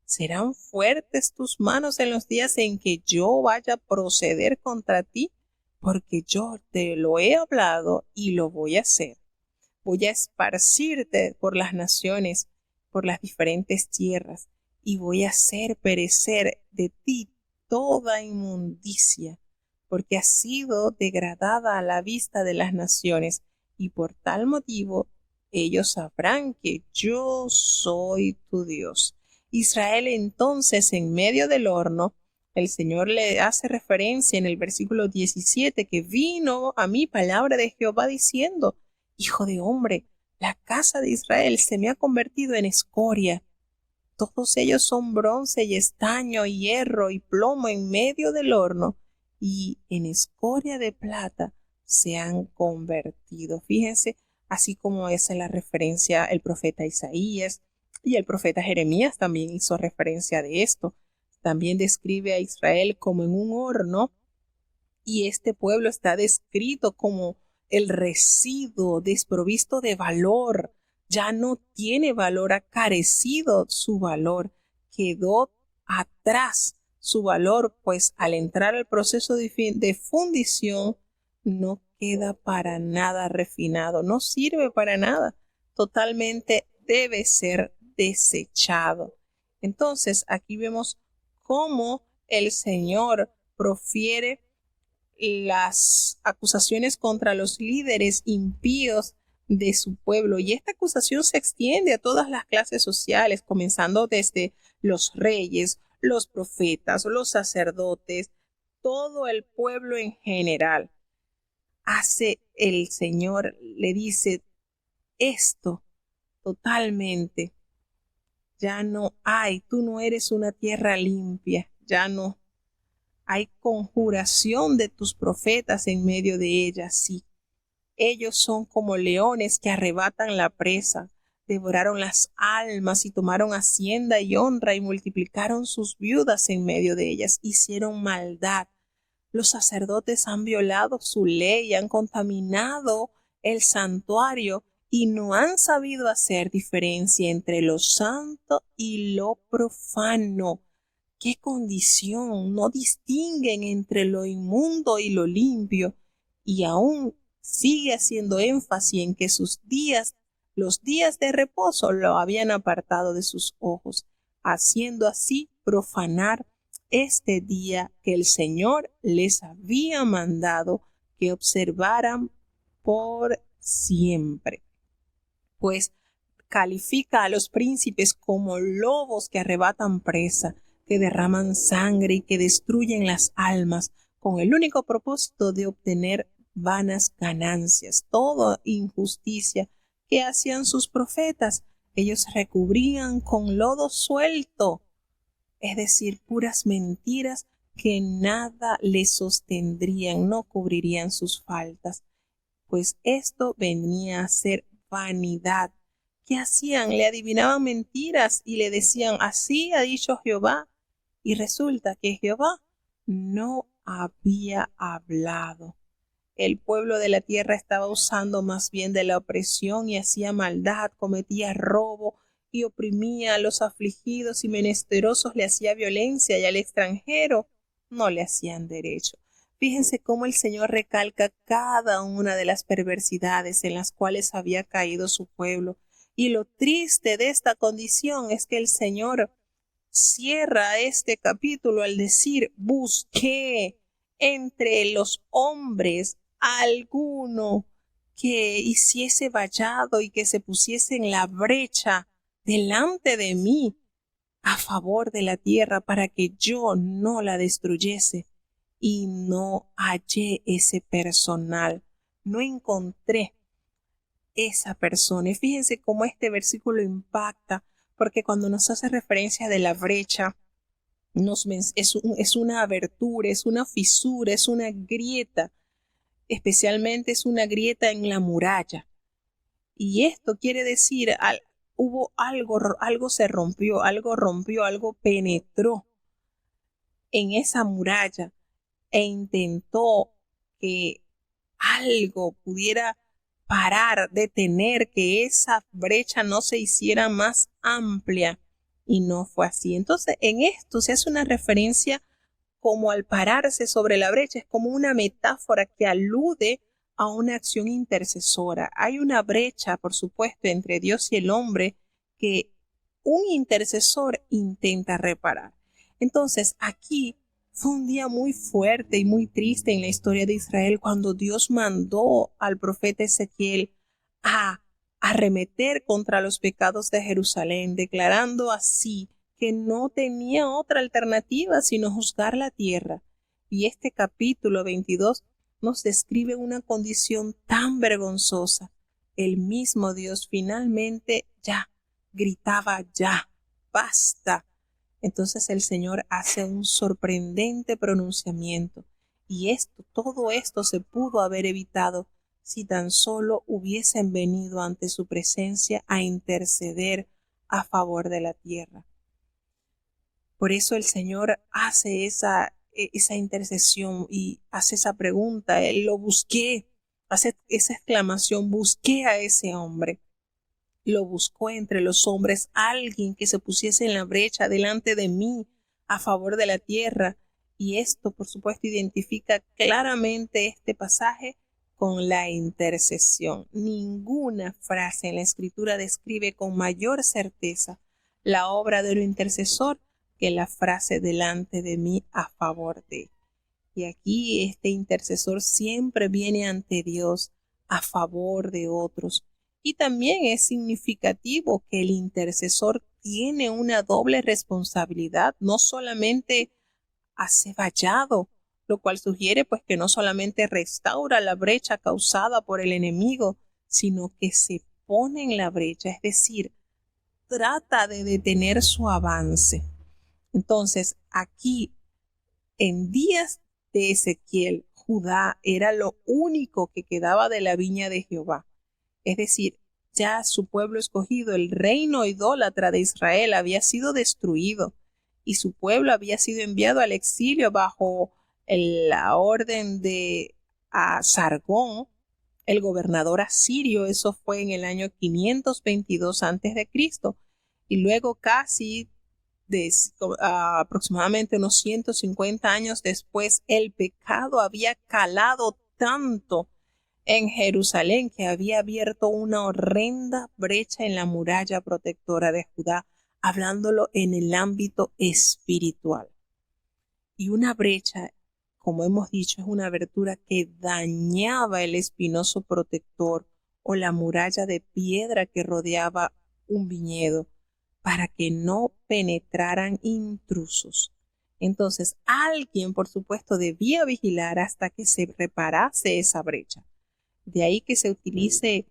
¿Serán fuertes tus manos en los días en que yo vaya a proceder contra ti? Porque yo te lo he hablado y lo voy a hacer. Voy a esparcirte por las naciones, por las diferentes tierras, y voy a hacer perecer de ti toda inmundicia, porque has sido degradada a la vista de las naciones, y por tal motivo ellos sabrán que yo soy tu Dios. Israel entonces en medio del horno, el Señor le hace referencia en el versículo 17 que vino a mí palabra de Jehová diciendo: Hijo de hombre, la casa de Israel se me ha convertido en escoria. Todos ellos son bronce y estaño y hierro y plomo en medio del horno, y en escoria de plata se han convertido. Fíjense, así como es en la referencia el profeta Isaías y el profeta Jeremías también hizo referencia de esto. También describe a Israel como en un horno, y este pueblo está descrito como el residuo desprovisto de valor. Ya no tiene valor, ha carecido su valor, quedó atrás su valor, pues al entrar al proceso de fundición no queda para nada refinado, no sirve para nada, totalmente debe ser desechado. Entonces aquí vemos cómo el Señor profiere las acusaciones contra los líderes impíos de su pueblo, y esta acusación se extiende a todas las clases sociales, comenzando desde los reyes, los profetas, los sacerdotes, todo el pueblo en general. Hace el Señor, le dice esto totalmente: ya no hay, tú no eres una tierra limpia, ya no hay conjuración de tus profetas en medio de ella. Sí, ellos son como leones que arrebatan la presa, devoraron las almas y tomaron hacienda y honra y multiplicaron sus viudas en medio de ellas, hicieron maldad. Los sacerdotes han violado su ley, han contaminado el santuario y no han sabido hacer diferencia entre lo santo y lo profano. ¿Qué condición? No distinguen entre lo inmundo y lo limpio, y aún sigue haciendo énfasis en que los días de reposo lo habían apartado de sus ojos, haciendo así profanar este día que el Señor les había mandado que observaran por siempre. Pues califica a los príncipes como lobos que arrebatan presa, que derraman sangre y que destruyen las almas con el único propósito de obtener vanas ganancias. Toda injusticia que hacían sus profetas, ellos recubrían con lodo suelto, es decir, puras mentiras que nada les sostendrían, no cubrirían sus faltas, pues esto venía a ser vanidad. ¿Qué hacían? Le adivinaban mentiras y le decían: así ha dicho Jehová, y resulta que Jehová no había hablado. El pueblo de la tierra estaba usando más bien de la opresión y hacía maldad, cometía robo y oprimía a los afligidos y menesterosos, le hacía violencia, y al extranjero no le hacían derecho. Fíjense cómo el Señor recalca cada una de las perversidades en las cuales había caído su pueblo. Y lo triste de esta condición es que el Señor cierra este capítulo al decir: busqué entre los hombres alguno que hiciese vallado y que se pusiese en la brecha delante de mí a favor de la tierra para que yo no la destruyese, y no hallé ese personal, no encontré esa persona. Y fíjense cómo este versículo impacta, porque cuando nos hace referencia de la brecha, es una abertura, es una fisura, es una grieta, especialmente es una grieta en la muralla. Y esto quiere decir, hubo algo se rompió, algo penetró en esa muralla e intentó que algo pudiera parar, detener que esa brecha no se hiciera más amplia y no fue así. Entonces, en esto se hace una referencia como al pararse sobre la brecha, es como una metáfora que alude a una acción intercesora. Hay una brecha, por supuesto, entre Dios y el hombre que un intercesor intenta reparar. Entonces, aquí fue un día muy fuerte y muy triste en la historia de Israel cuando Dios mandó al profeta Ezequiel a arremeter contra los pecados de Jerusalén, declarando así que no tenía otra alternativa sino juzgar la tierra. Y este capítulo 22 nos describe una condición tan vergonzosa. El mismo Dios finalmente ya gritaba, ya, basta. Entonces el Señor hace un sorprendente pronunciamiento. Y todo esto se pudo haber evitado si tan solo hubiesen venido ante su presencia a interceder a favor de la tierra. Por eso el Señor hace esa intercesión y hace esa pregunta. Él lo busqué, hace esa exclamación, busqué a ese hombre. Lo buscó entre los hombres alguien que se pusiese en la brecha delante de mí a favor de la tierra. Y esto, por supuesto, identifica claramente este pasaje con la intercesión. Ninguna frase en la Escritura describe con mayor certeza la obra del intercesor que la frase delante de mí a favor de. Y aquí este intercesor siempre viene ante Dios a favor de otros. Y también es significativo que el intercesor tiene una doble responsabilidad, no solamente hace vallado, lo cual sugiere pues que no solamente restaura la brecha causada por el enemigo, sino que se pone en la brecha, es decir, trata de detener su avance. Entonces, aquí, en días de Ezequiel, Judá era lo único que quedaba de la viña de Jehová. Es decir, ya su pueblo escogido, el reino idólatra de Israel, había sido destruido y su pueblo había sido enviado al exilio bajo la orden de Sargón, el gobernador asirio. Eso fue en el año 522 a.C. Y luego casi aproximadamente unos 150 años después, el pecado había calado tanto en Jerusalén que había abierto una horrenda brecha en la muralla protectora de Judá, hablándolo en el ámbito espiritual. Y una brecha, como hemos dicho, es una abertura que dañaba el espinoso protector o la muralla de piedra que rodeaba un viñedo, para que no penetraran intrusos. Entonces, alguien, por supuesto, debía vigilar hasta que se reparase esa brecha. De ahí que se utilice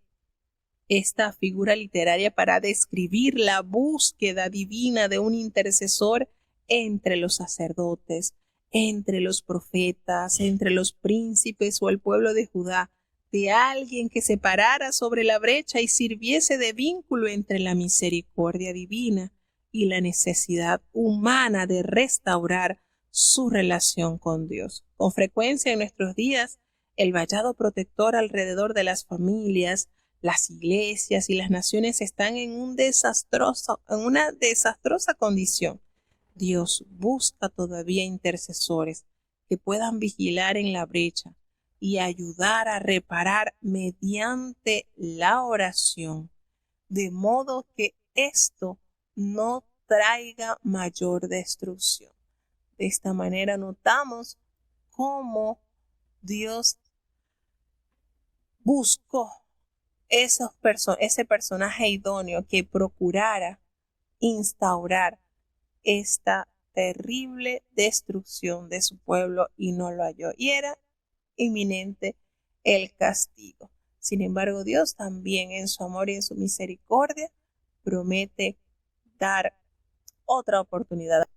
esta figura literaria para describir la búsqueda divina de un intercesor entre los sacerdotes, entre los profetas, entre los príncipes o el pueblo de Judá, de alguien que se parara sobre la brecha y sirviese de vínculo entre la misericordia divina y la necesidad humana de restaurar su relación con Dios. Con frecuencia en nuestros días, el vallado protector alrededor de las familias, las iglesias y las naciones están en una desastrosa condición. Dios busca todavía intercesores que puedan vigilar en la brecha y ayudar a reparar mediante la oración, de modo que esto no traiga mayor destrucción. De esta manera notamos cómo Dios buscó ese personaje idóneo que procurara instaurar esta terrible destrucción de su pueblo y no lo halló. Y era inminente el castigo. Sin embargo, Dios también en su amor y en su misericordia promete dar otra oportunidad.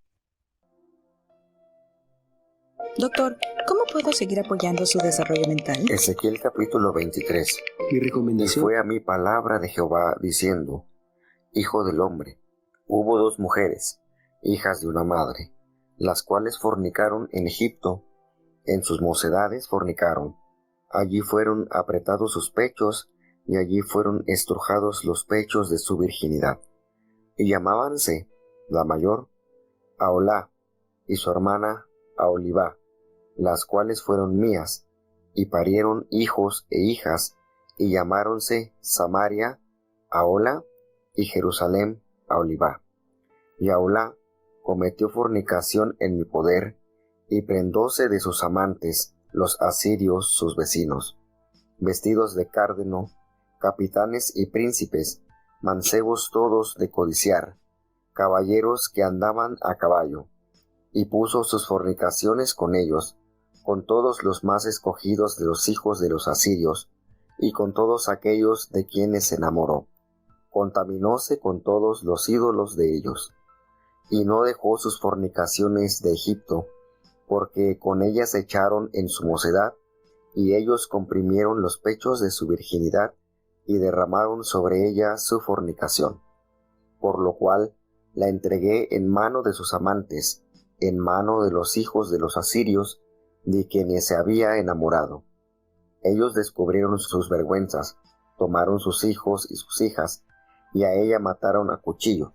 Doctor, ¿cómo puedo seguir apoyando su desarrollo mental? Ezequiel capítulo 23. Mi recomendación. Y fue a mí palabra de Jehová diciendo: Hijo del hombre, hubo 2 mujeres, hijas de una madre, las cuales fornicaron en Egipto. En sus mocedades fornicaron. Allí fueron apretados sus pechos, y allí fueron estrujados los pechos de su virginidad. Y llamábanse la mayor, Aholá, y su hermana Aholibá, las cuales fueron mías, y parieron hijos e hijas, y llamáronse Samaria, Ahola, y Jerusalén, Aholibá. Y Aholá cometió fornicación en mi poder, y prendóse de sus amantes, los asirios sus vecinos, vestidos de cárdeno, capitanes y príncipes, mancebos todos de codiciar, caballeros que andaban a caballo, y puso sus fornicaciones con ellos, con todos los más escogidos de los hijos de los asirios, y con todos aquellos de quienes se enamoró. Contaminóse con todos los ídolos de ellos, y no dejó sus fornicaciones de Egipto, porque con ellas se echaron en su mocedad, y ellos comprimieron los pechos de su virginidad, y derramaron sobre ella su fornicación. Por lo cual la entregué en mano de sus amantes, en mano de los hijos de los asirios, de quienes se había enamorado. Ellos descubrieron sus vergüenzas, tomaron sus hijos y sus hijas, y a ella mataron a cuchillo,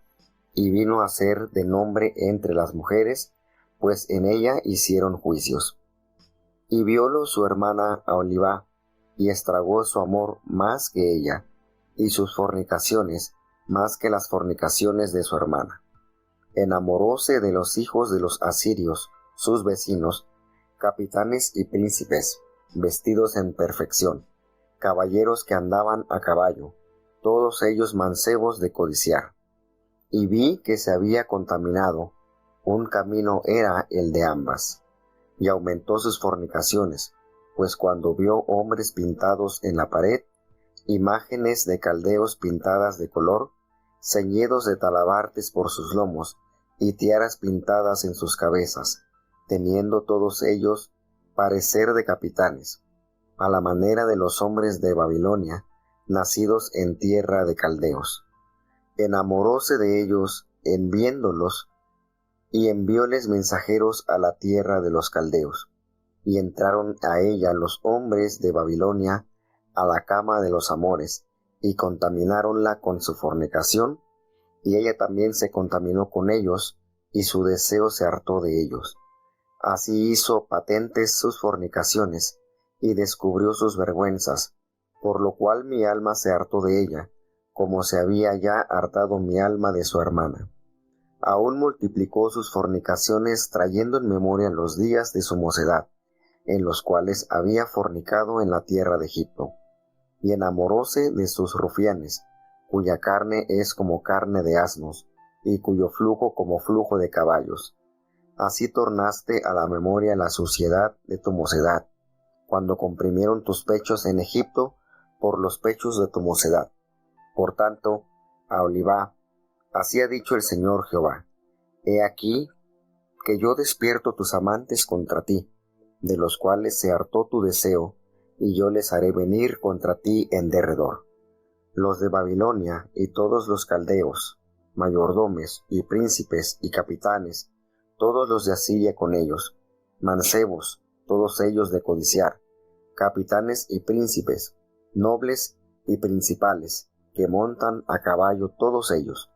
y vino a ser de nombre entre las mujeres, pues en ella hicieron juicios. Y viólo su hermana Aholibá, y estragó su amor más que ella, y sus fornicaciones más que las fornicaciones de su hermana. Enamoróse de los hijos de los asirios, sus vecinos, capitanes y príncipes, vestidos en perfección, caballeros que andaban a caballo, todos ellos mancebos de codiciar. Y vi que se había contaminado, un camino era el de ambas, y aumentó sus fornicaciones, pues cuando vio hombres pintados en la pared, imágenes de caldeos pintadas de color, ceñidos de talabartes por sus lomos, y tiaras pintadas en sus cabezas, teniendo todos ellos parecer de capitanes, a la manera de los hombres de Babilonia, nacidos en tierra de caldeos. Enamoróse de ellos en viéndolos, y envióles mensajeros a la tierra de los caldeos, y entraron a ella los hombres de Babilonia a la cama de los amores, y contamináronla con su fornicación, y ella también se contaminó con ellos, y su deseo se hartó de ellos. Así hizo patentes sus fornicaciones, y descubrió sus vergüenzas, por lo cual mi alma se hartó de ella, como se había ya hartado mi alma de su hermana. Aún multiplicó sus fornicaciones, trayendo en memoria los días de su mocedad, en los cuales había fornicado en la tierra de Egipto, y enamoróse de sus rufianes, cuya carne es como carne de asnos, y cuyo flujo como flujo de caballos. Así tornaste a la memoria la suciedad de tu mocedad, cuando comprimieron tus pechos en Egipto por los pechos de tu mocedad. Por tanto, Aholibá, así ha dicho el Señor Jehová: He aquí que yo despierto tus amantes contra ti, de los cuales se hartó tu deseo, y yo les haré venir contra ti en derredor. Los de Babilonia y todos los caldeos, mayordomes y príncipes y capitanes, todos los de Asiria con ellos, mancebos, todos ellos de codiciar, capitanes y príncipes, nobles y principales, que montan a caballo todos ellos.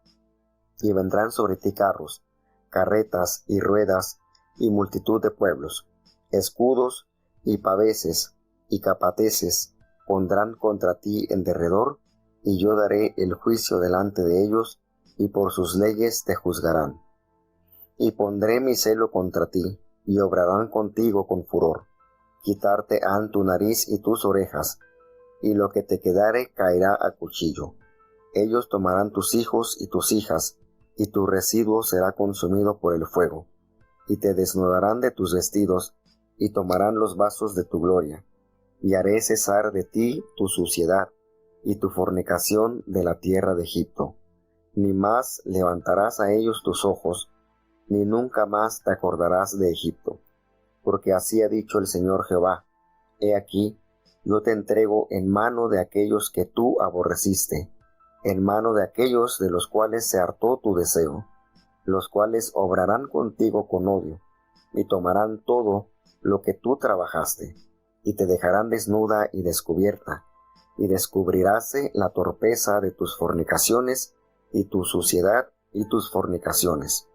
Y vendrán sobre ti carros, carretas y ruedas, y multitud de pueblos, escudos y paveses y capateces pondrán contra ti en derredor, y yo daré el juicio delante de ellos, y por sus leyes te juzgarán. Y pondré mi celo contra ti, y obrarán contigo con furor. Quitarte han tu nariz y tus orejas, y lo que te quedare caerá a cuchillo. Ellos tomarán tus hijos y tus hijas, y tu residuo será consumido por el fuego. Y te desnudarán de tus vestidos, y tomarán los vasos de tu gloria. Y haré cesar de ti tu suciedad, y tu fornicación de la tierra de Egipto. Ni más levantarás a ellos tus ojos, ni nunca más te acordarás de Egipto. Porque así ha dicho el Señor Jehová: He aquí, yo te entrego en mano de aquellos que tú aborreciste, en mano de aquellos de los cuales se hartó tu deseo, los cuales obrarán contigo con odio, y tomarán todo lo que tú trabajaste, y te dejarán desnuda y descubierta, y descubriráse la torpeza de tus fornicaciones y tu suciedad y tus fornicaciones.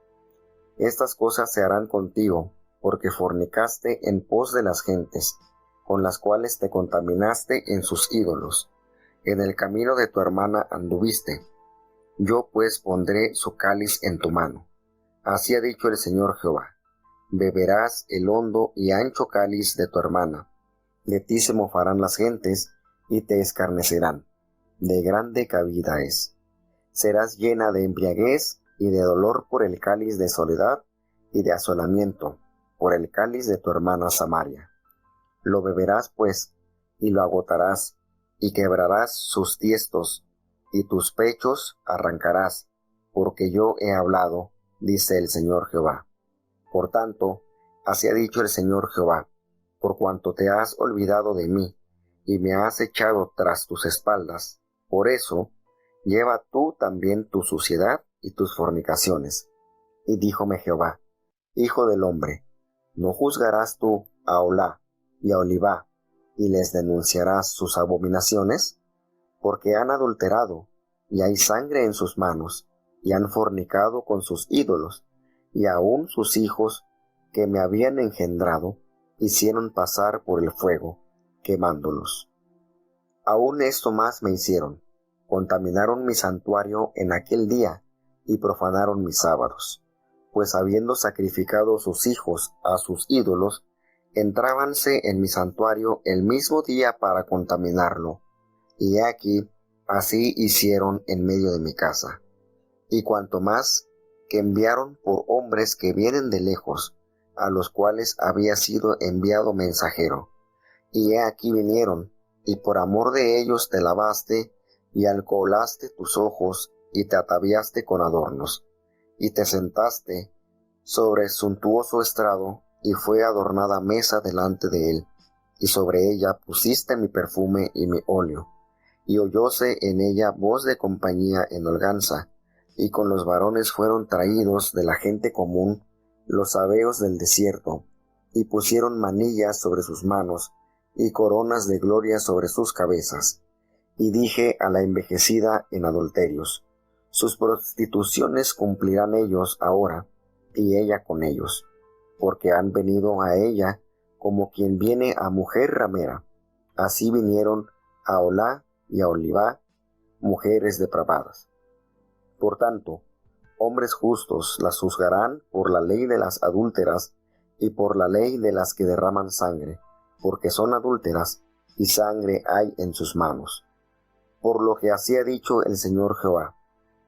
Estas cosas se harán contigo, porque fornicaste en pos de las gentes, con las cuales te contaminaste en sus ídolos. En el camino de tu hermana anduviste. Yo pues pondré su cáliz en tu mano. Así ha dicho el Señor Jehová. Beberás el hondo y ancho cáliz de tu hermana. De ti se mofarán las gentes, y te escarnecerán. De grande cabida es. Serás llena de embriaguez y de dolor por el cáliz de soledad y de asolamiento, por el cáliz de tu hermana Samaria. Lo beberás pues, y lo agotarás, y quebrarás sus tiestos, y tus pechos arrancarás, porque yo he hablado, dice el Señor Jehová. Por tanto, así ha dicho el Señor Jehová, por cuanto te has olvidado de mí, y me has echado tras tus espaldas, por eso, lleva tú también tu suciedad y tus fornicaciones. Y díjome Jehová, Hijo del hombre, ¿no juzgarás tú a Olá y a Olivá, y les denunciarás sus abominaciones? Porque han adulterado, y hay sangre en sus manos, y han fornicado con sus ídolos, y aun sus hijos, que me habían engendrado, hicieron pasar por el fuego, quemándolos. Aun esto más me hicieron, contaminaron mi santuario en aquel día, y profanaron mis sábados, pues habiendo sacrificado sus hijos a sus ídolos, entrábanse en mi santuario el mismo día para contaminarlo, y he aquí, así hicieron en medio de mi casa. Y cuanto más, que enviaron por hombres que vienen de lejos, a los cuales había sido enviado mensajero. Y he aquí vinieron, y por amor de ellos te lavaste, y alcoholaste tus ojos, y te ataviaste con adornos, y te sentaste sobre suntuoso estrado, y fue adornada mesa delante de él, y sobre ella pusiste mi perfume y mi óleo, y oyóse en ella voz de compañía en holganza, y con los varones fueron traídos de la gente común los sabeos del desierto, y pusieron manillas sobre sus manos, y coronas de gloria sobre sus cabezas. Y dije a la envejecida en adulterios, sus prostituciones cumplirán ellos ahora, y ella con ellos, porque han venido a ella como quien viene a mujer ramera. Así vinieron a Olá y a Olivá, mujeres depravadas. Por tanto, hombres justos las juzgarán por la ley de las adúlteras y por la ley de las que derraman sangre, porque son adúlteras y sangre hay en sus manos. Por lo que así ha dicho el Señor Jehová,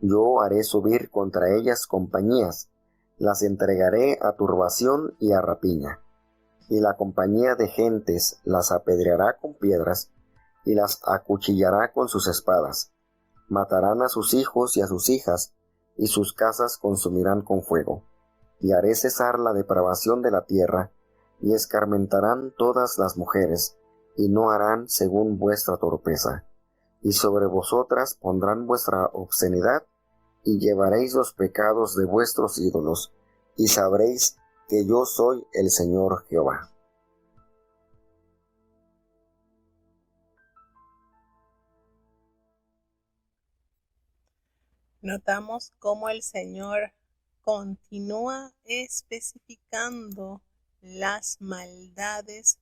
yo haré subir contra ellas compañías, las entregaré a turbación y a rapiña, y la compañía de gentes las apedreará con piedras, y las acuchillará con sus espadas, matarán a sus hijos y a sus hijas, y sus casas consumirán con fuego. Y haré cesar la depravación de la tierra, y escarmentarán todas las mujeres, y no harán según vuestra torpeza. Y sobre vosotras pondrán vuestra obscenidad, y llevaréis los pecados de vuestros ídolos, y sabréis que yo soy el Señor Jehová. Notamos cómo el Señor continúa especificando las maldades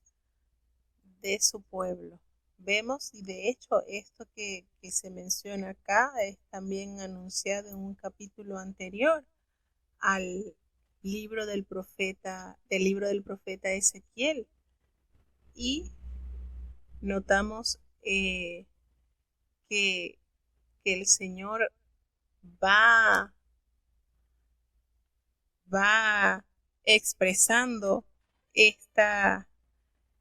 de su pueblo. Vemos, y de hecho esto que se menciona acá es también anunciado en un capítulo anterior al libro del profeta Ezequiel. Y notamos que el Señor va expresando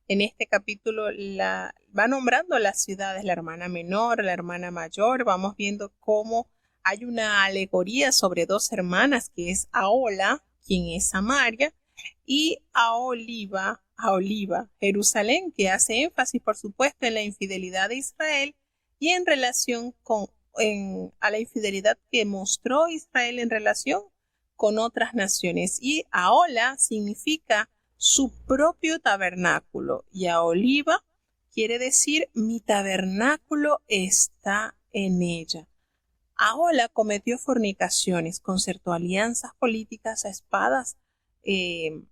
en este capítulo va nombrando las ciudades, la hermana menor, la hermana mayor. Vamos viendo cómo hay una alegoría sobre dos hermanas, que es Ahola, quien es Samaria, y Aholiba, Jerusalén, que hace énfasis, por supuesto, en la infidelidad de Israel y en relación a la infidelidad que mostró Israel en relación con otras naciones. Y Ahola significa su propio tabernáculo, y Aholiba quiere decir mi tabernáculo está en ella. Ahola cometió fornicaciones, concertó alianzas políticas a espadas, eh,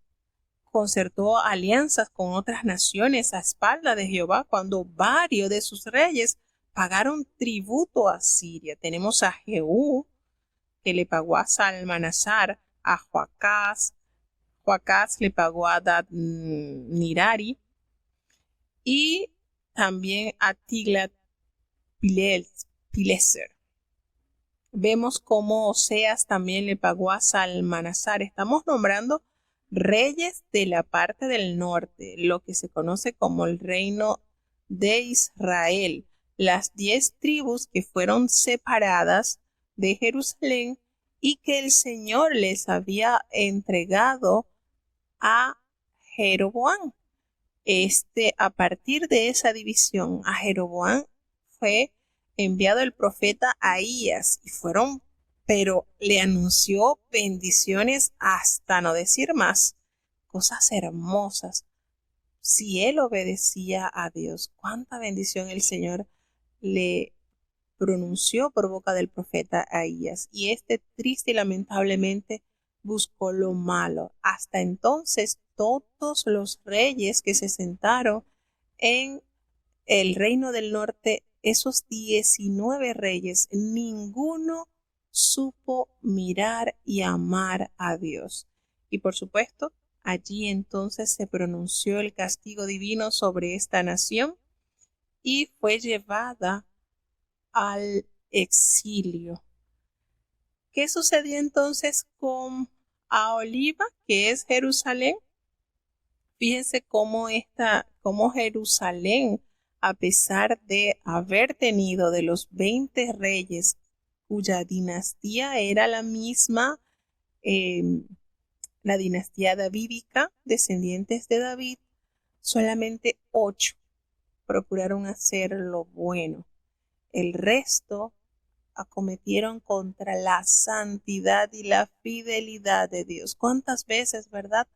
concertó alianzas con otras naciones a espalda de Jehová cuando varios de sus reyes pagaron tributo a Siria. Tenemos a Jehú, que le pagó a Salmanasar, a Joacás. Joacás le pagó a Adad-nirari y también a Tiglat-Pileser. Vemos cómo Oseas también le pagó a Salmanasar. Estamos nombrando reyes de la parte del norte, lo que se conoce como el reino de Israel, las 10 tribus que fueron separadas de Jerusalén y que el Señor les había entregado a Jeroboam. A partir de esa división, a Jeroboam fue enviado el profeta Ahías pero le anunció bendiciones hasta no decir más, cosas hermosas. Si él obedecía a Dios, cuánta bendición el Señor le pronunció por boca del profeta Ahías. Y triste y lamentablemente buscó lo malo. Hasta entonces todos los reyes que se sentaron en el reino del norte, esos 19 reyes, ninguno supo mirar y amar a Dios. Y por supuesto, allí entonces se pronunció el castigo divino sobre esta nación y fue llevada al exilio. ¿Qué sucedió entonces con Aholiba, que es Jerusalén? Fíjense cómo Jerusalén, a pesar de haber tenido de los 20 reyes cuya dinastía era la misma, la dinastía davídica, descendientes de David, solamente 8 procuraron hacer lo bueno. El resto acometieron contra la santidad y la fidelidad de Dios. ¿Cuántas veces, verdad,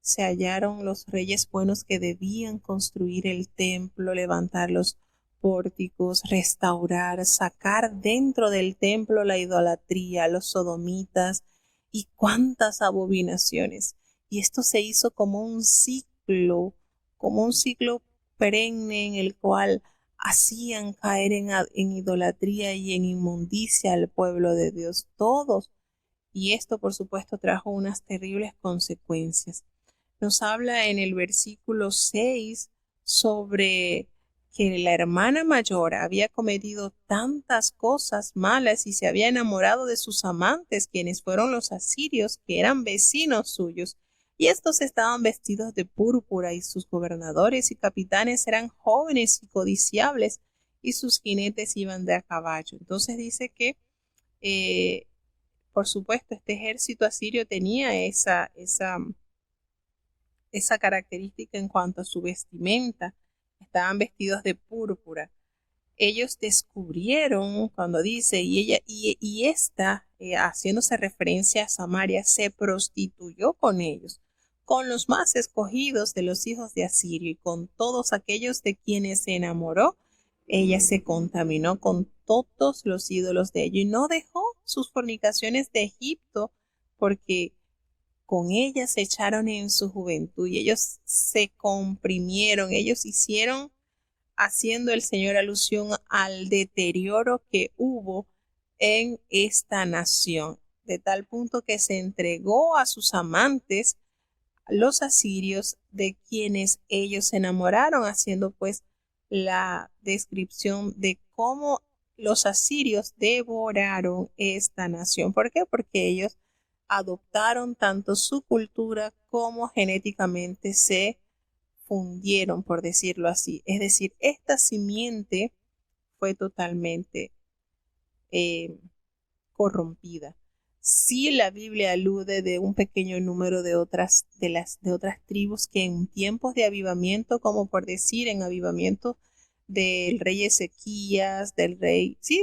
se hallaron los reyes buenos que debían construir el templo, levantar los pórticos, restaurar, sacar dentro del templo la idolatría, los sodomitas y cuántas abominaciones? Y esto se hizo como un ciclo perenne en el cual hacían caer en idolatría y en inmundicia al pueblo de Dios, todos. Y esto, por supuesto, trajo unas terribles consecuencias. Nos habla en el versículo 6 sobre que la hermana mayor había cometido tantas cosas malas y se había enamorado de sus amantes, quienes fueron los asirios, que eran vecinos suyos. Y estos estaban vestidos de púrpura, y sus gobernadores y capitanes eran jóvenes y codiciables, y sus jinetes iban de a caballo. Entonces dice que, por supuesto, este ejército asirio tenía esa característica en cuanto a su vestimenta. Estaban vestidos de púrpura. Ellos descubrieron, cuando dice, y esta, haciéndose referencia a Samaria, se prostituyó con ellos, con los más escogidos de los hijos de Asirio, y con todos aquellos de quienes se enamoró. Ella se contaminó con todos los ídolos de ellos y no dejó sus fornicaciones de Egipto, porque con ellas se echaron en su juventud y ellos se comprimieron, ellos hicieron, haciendo el Señor alusión al deterioro que hubo en esta nación, de tal punto que se entregó a sus amantes, los asirios, de quienes ellos se enamoraron, haciendo pues la descripción de cómo los asirios devoraron esta nación. ¿Por qué? Porque ellos adoptaron tanto su cultura como genéticamente se fundieron, por decirlo así. Es decir, esta simiente fue totalmente corrompida. Sí, la Biblia alude de un pequeño número de otras tribus que en tiempos de avivamiento, como por decir en avivamiento del rey Ezequías,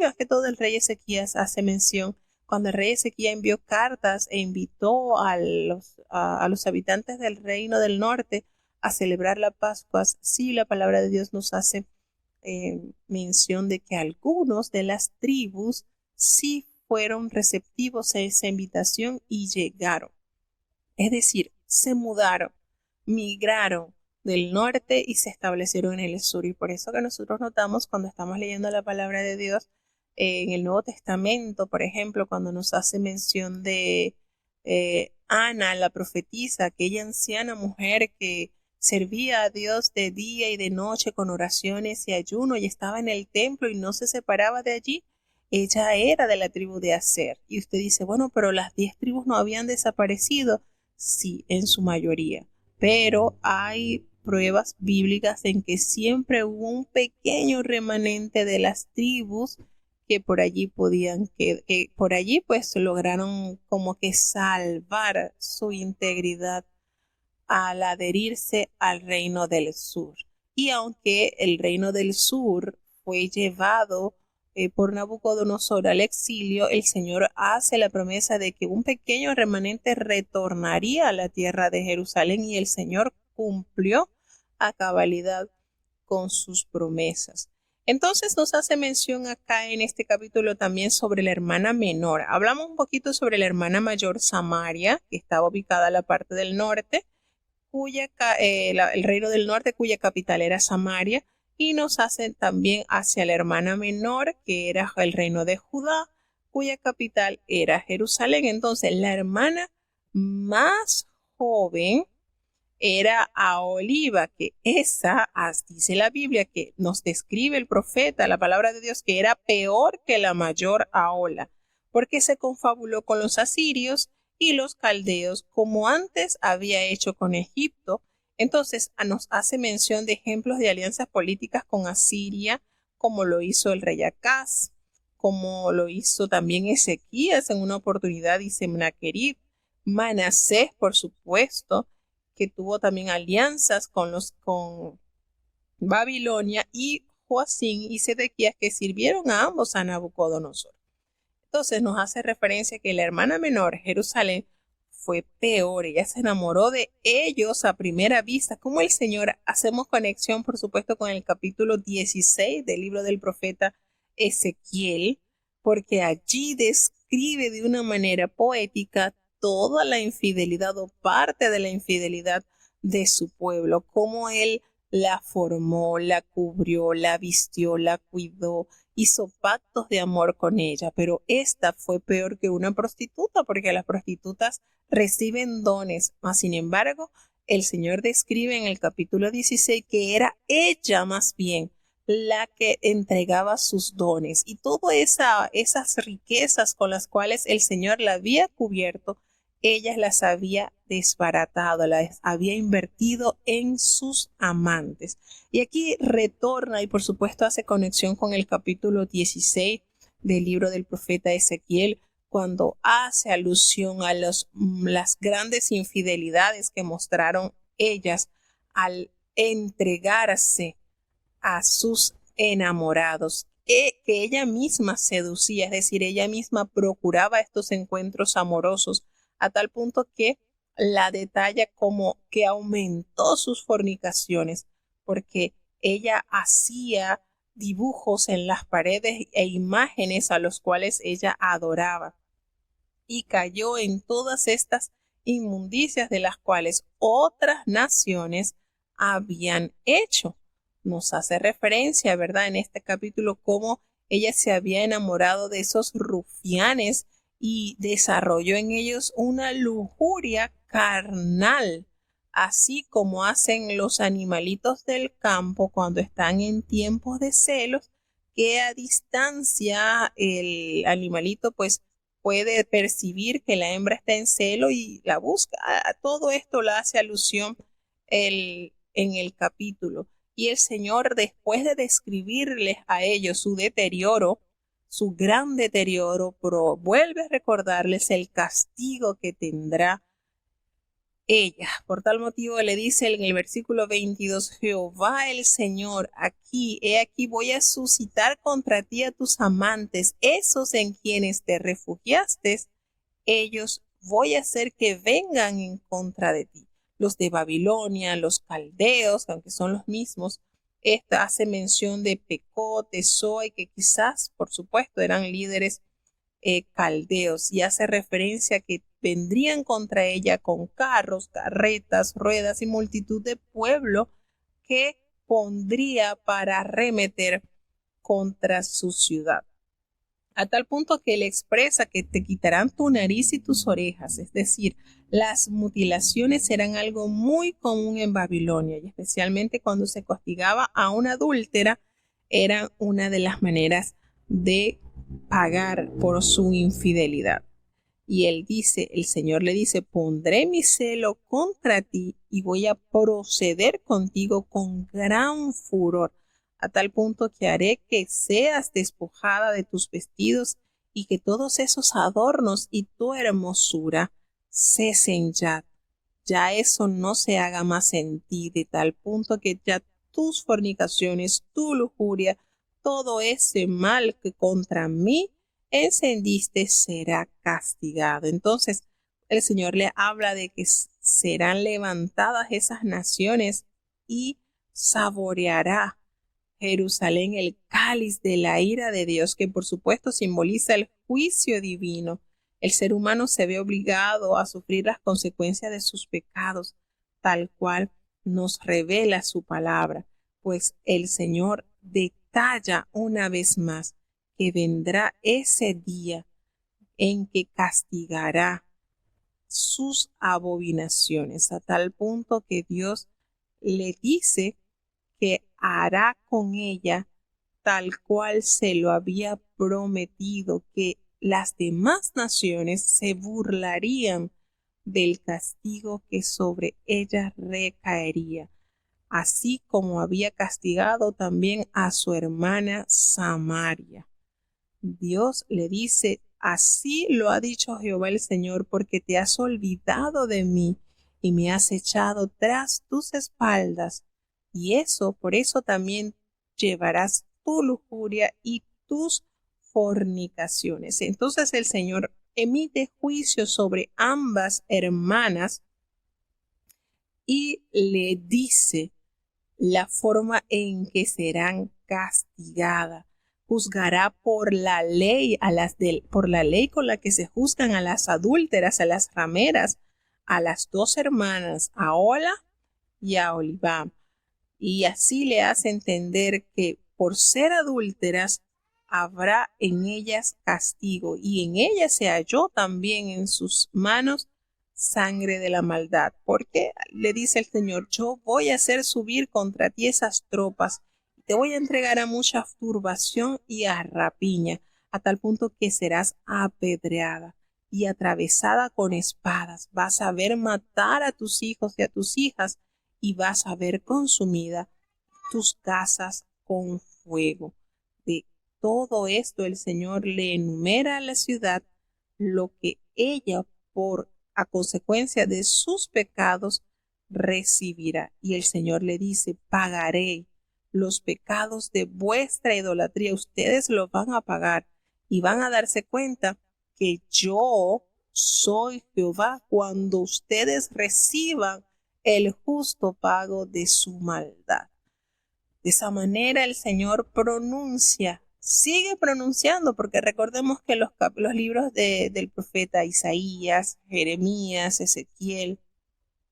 más que todo del rey Ezequías hace mención, cuando el rey Ezequías envió cartas e invitó a los habitantes del reino del norte a celebrar la Pascua. Sí, la palabra de Dios nos hace mención de que algunos de las tribus sí fueron receptivos a esa invitación y llegaron. Es decir, se mudaron, migraron del norte y se establecieron en el sur. Y por eso que nosotros notamos cuando estamos leyendo la palabra de Dios en el Nuevo Testamento, por ejemplo, cuando nos hace mención de Ana, la profetisa, aquella anciana mujer que servía a Dios de día y de noche con oraciones y ayuno y estaba en el templo y no se separaba de allí. Ella era de la tribu de Aser. Y usted dice, bueno, pero las 10 tribus no habían desaparecido. Sí, en su mayoría. Pero hay pruebas bíblicas en que siempre hubo un pequeño remanente de las tribus que por allí que por allí pues lograron como que salvar su integridad al adherirse al reino del sur. Y aunque el reino del sur fue llevado por Nabucodonosor al exilio, el Señor hace la promesa de que un pequeño remanente retornaría a la tierra de Jerusalén y el Señor cumplió a cabalidad con sus promesas. Entonces nos hace mención acá en este capítulo también sobre la hermana menor. Hablamos un poquito sobre la hermana mayor Samaria, que estaba ubicada en la parte del norte, el reino del norte, cuya capital era Samaria, y nos hacen también hacia la hermana menor, que era el reino de Judá, cuya capital era Jerusalén. Entonces, la hermana más joven era Aholiba, que esa, dice la Biblia, que nos describe el profeta, la palabra de Dios, que era peor que la mayor Ahola, porque se confabuló con los asirios y los caldeos, como antes había hecho con Egipto. Entonces nos hace mención de ejemplos de alianzas políticas con Asiria, como lo hizo el rey Acaz, como lo hizo también Ezequías en una oportunidad, y Sennacherib, Manasés, por supuesto, que tuvo también alianzas con Babilonia, y Joacín y Sedequías, que sirvieron a ambos a Nabucodonosor. Entonces nos hace referencia que la hermana menor, Jerusalén, fue peor. Ella se enamoró de ellos a primera vista. Como el Señor, hacemos conexión, por supuesto, con el capítulo 16 del libro del profeta Ezequiel, porque allí describe de una manera poética toda la infidelidad o parte de la infidelidad de su pueblo, cómo él la formó, la cubrió, la vistió, la cuidó, hizo pactos de amor con ella, pero esta fue peor que una prostituta, porque las prostitutas reciben dones, mas sin embargo, el Señor describe en el capítulo 16 que era ella más bien la que entregaba sus dones, y todas esas riquezas con las cuales el Señor la había cubierto, ella las había desbaratado, las había invertido en sus amantes. Y aquí retorna y por supuesto hace conexión con el capítulo 16 del libro del profeta Ezequiel, cuando hace alusión a las grandes infidelidades que mostraron ellas al entregarse a sus enamorados, que ella misma seducía, es decir, ella misma procuraba estos encuentros amorosos, a tal punto que la detalla como que aumentó sus fornicaciones, porque ella hacía dibujos en las paredes e imágenes a los cuales ella adoraba, y cayó en todas estas inmundicias de las cuales otras naciones habían hecho. Nos hace referencia, ¿verdad?, en este capítulo, cómo ella se había enamorado de esos rufianes y desarrolló en ellos una lujuria carnal, así como hacen los animalitos del campo cuando están en tiempos de celos, que a distancia el animalito pues puede percibir que la hembra está en celo y la busca. A todo esto la hace alusión en el capítulo. Y el Señor, después de describirles a ellos su deterioro, su gran deterioro, vuelve a recordarles el castigo que tendrá ella. Por tal motivo le dice en el versículo 22, Jehová el Señor, he aquí voy a suscitar contra ti a tus amantes, esos en quienes te refugiaste, ellos voy a hacer que vengan en contra de ti. Los de Babilonia, los caldeos, aunque son los mismos. Esta hace mención de Pecot, de Zoe, que quizás, por supuesto, eran líderes caldeos, y hace referencia a que vendrían contra ella con carros, carretas, ruedas y multitud de pueblo que pondría para arremeter contra su ciudad. A tal punto que él expresa que te quitarán tu nariz y tus orejas, es decir, las mutilaciones eran algo muy común en Babilonia, y especialmente cuando se castigaba a una adúltera, eran una de las maneras de pagar por su infidelidad. Y él dice, el Señor le dice, pondré mi celo contra ti y voy a proceder contigo con gran furor, a tal punto que haré que seas despojada de tus vestidos y que todos esos adornos y tu hermosura cesen ya. Ya eso no se haga más en ti, de tal punto que ya tus fornicaciones, tu lujuria, todo ese mal que contra mí encendiste será castigado. Entonces, el Señor le habla de que serán levantadas esas naciones y saboreará Jerusalén el cáliz de la ira de Dios, que por supuesto simboliza el juicio divino. El ser humano se ve obligado a sufrir las consecuencias de sus pecados, tal cual nos revela su palabra, pues el Señor detalla una vez más que vendrá ese día en que castigará sus abominaciones, a tal punto que Dios le dice que hará con ella tal cual se lo había prometido, que las demás naciones se burlarían del castigo que sobre ella recaería, así como había castigado también a su hermana Samaria. Dios le dice, así lo ha dicho Jehová el Señor, porque te has olvidado de mí y me has echado tras tus espaldas, y por eso también llevarás tu lujuria y tus fornicaciones. Entonces el Señor emite juicio sobre ambas hermanas y le dice la forma en que serán castigadas. Juzgará por la ley por la ley con la que se juzgan a las adúlteras, a las rameras, a las dos hermanas, a Ola y a Olibam. Y así le hace entender que por ser adúlteras habrá en ellas castigo, y en ellas se halló también en sus manos sangre de la maldad, porque le dice el Señor, yo voy a hacer subir contra ti esas tropas, y te voy a entregar a mucha turbación y a rapiña, a tal punto que serás apedreada y atravesada con espadas, vas a ver matar a tus hijos y a tus hijas, y vas a ver consumida tus casas con fuego. De todo esto el Señor le enumera a la ciudad lo que ella a consecuencia de sus pecados recibirá. Y el Señor le dice, pagaré los pecados de vuestra idolatría. Ustedes los van a pagar y van a darse cuenta que yo soy Jehová cuando ustedes reciban el justo pago de su maldad. De esa manera el Señor sigue pronunciando, porque recordemos que los libros del profeta Isaías, Jeremías, Ezequiel,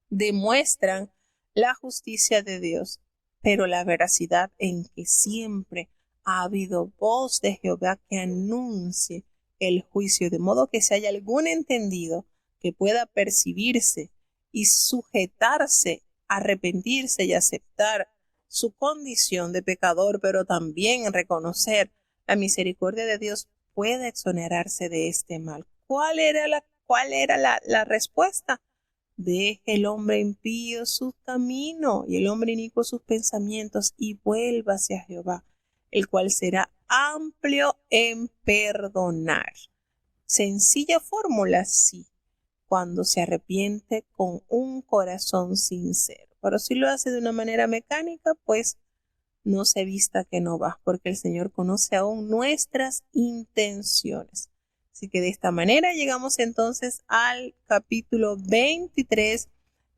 demuestran la justicia de Dios, pero la veracidad en que siempre ha habido voz de Jehová que anuncie el juicio, de modo que si hay algún entendido que pueda percibirse y sujetarse, arrepentirse y aceptar su condición de pecador, pero también reconocer la misericordia de Dios, puede exonerarse de este mal. ¿Cuál era la respuesta? Deje el hombre impío su camino y el hombre inicuo sus pensamientos, y vuélvase a Jehová, el cual será amplio en perdonar. Sencilla fórmula, sí, cuando se arrepiente con un corazón sincero. Pero si lo hace de una manera mecánica, pues no se vista que no va, porque el Señor conoce aún nuestras intenciones. Así que de esta manera llegamos entonces al capítulo 23.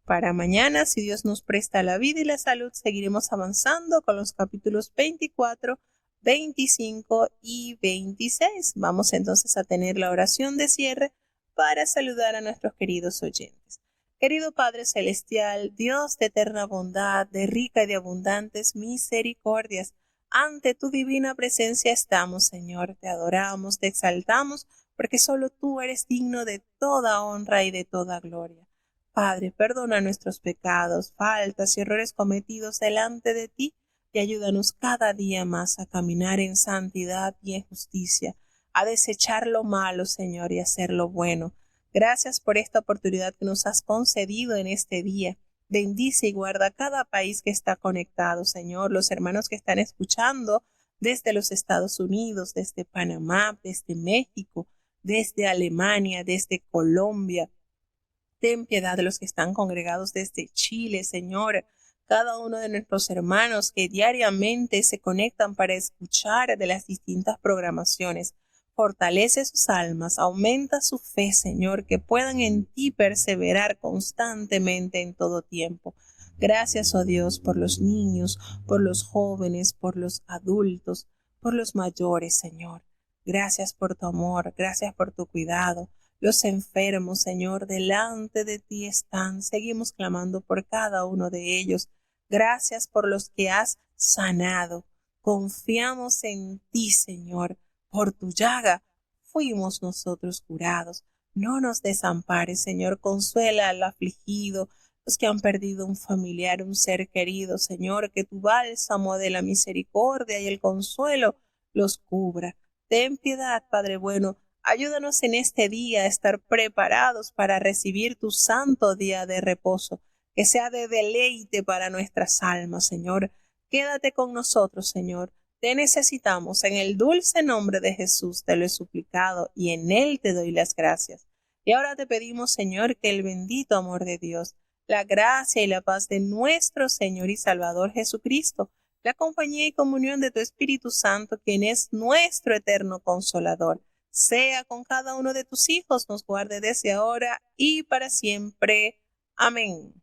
Para mañana, si Dios nos presta la vida y la salud, seguiremos avanzando con los capítulos 24 25 y 26. Vamos entonces a tener la oración de cierre para saludar a nuestros queridos oyentes. Querido Padre Celestial, Dios de eterna bondad, de rica y de abundantes misericordias, ante tu divina presencia estamos, Señor. Te adoramos, te exaltamos, porque solo tú eres digno de toda honra y de toda gloria. Padre, perdona nuestros pecados, faltas y errores cometidos delante de ti y ayúdanos cada día más a caminar en santidad y en justicia, a desechar lo malo, Señor, y hacer lo bueno. Gracias por esta oportunidad que nos has concedido en este día. Bendice y guarda cada país que está conectado, Señor, los hermanos que están escuchando desde los Estados Unidos, desde Panamá, desde México, desde Alemania, desde Colombia. Ten piedad de los que están congregados desde Chile, Señor. Cada uno de nuestros hermanos que diariamente se conectan para escuchar de las distintas programaciones. Fortalece sus almas, aumenta su fe, Señor, que puedan en ti perseverar constantemente en todo tiempo. Gracias, oh Dios, por los niños, por los jóvenes, por los adultos, por los mayores, Señor. Gracias por tu amor, gracias por tu cuidado. Los enfermos, Señor, delante de ti están. Seguimos clamando por cada uno de ellos. Gracias por los que has sanado. Confiamos en ti, Señor. Por tu llaga fuimos nosotros curados. No nos desampares, Señor. Consuela al afligido, los que han perdido un familiar, un ser querido, Señor. Que tu bálsamo de la misericordia y el consuelo los cubra. Ten piedad, Padre bueno. Ayúdanos en este día a estar preparados para recibir tu santo día de reposo, que sea de deleite para nuestras almas, Señor. Quédate con nosotros, Señor. Te necesitamos. En el dulce nombre de Jesús te lo he suplicado y en él te doy las gracias. Y ahora te pedimos, Señor, que el bendito amor de Dios, la gracia y la paz de nuestro Señor y Salvador Jesucristo, la compañía y comunión de tu Espíritu Santo, quien es nuestro eterno consolador, sea con cada uno de tus hijos, nos guarde desde ahora y para siempre. Amén.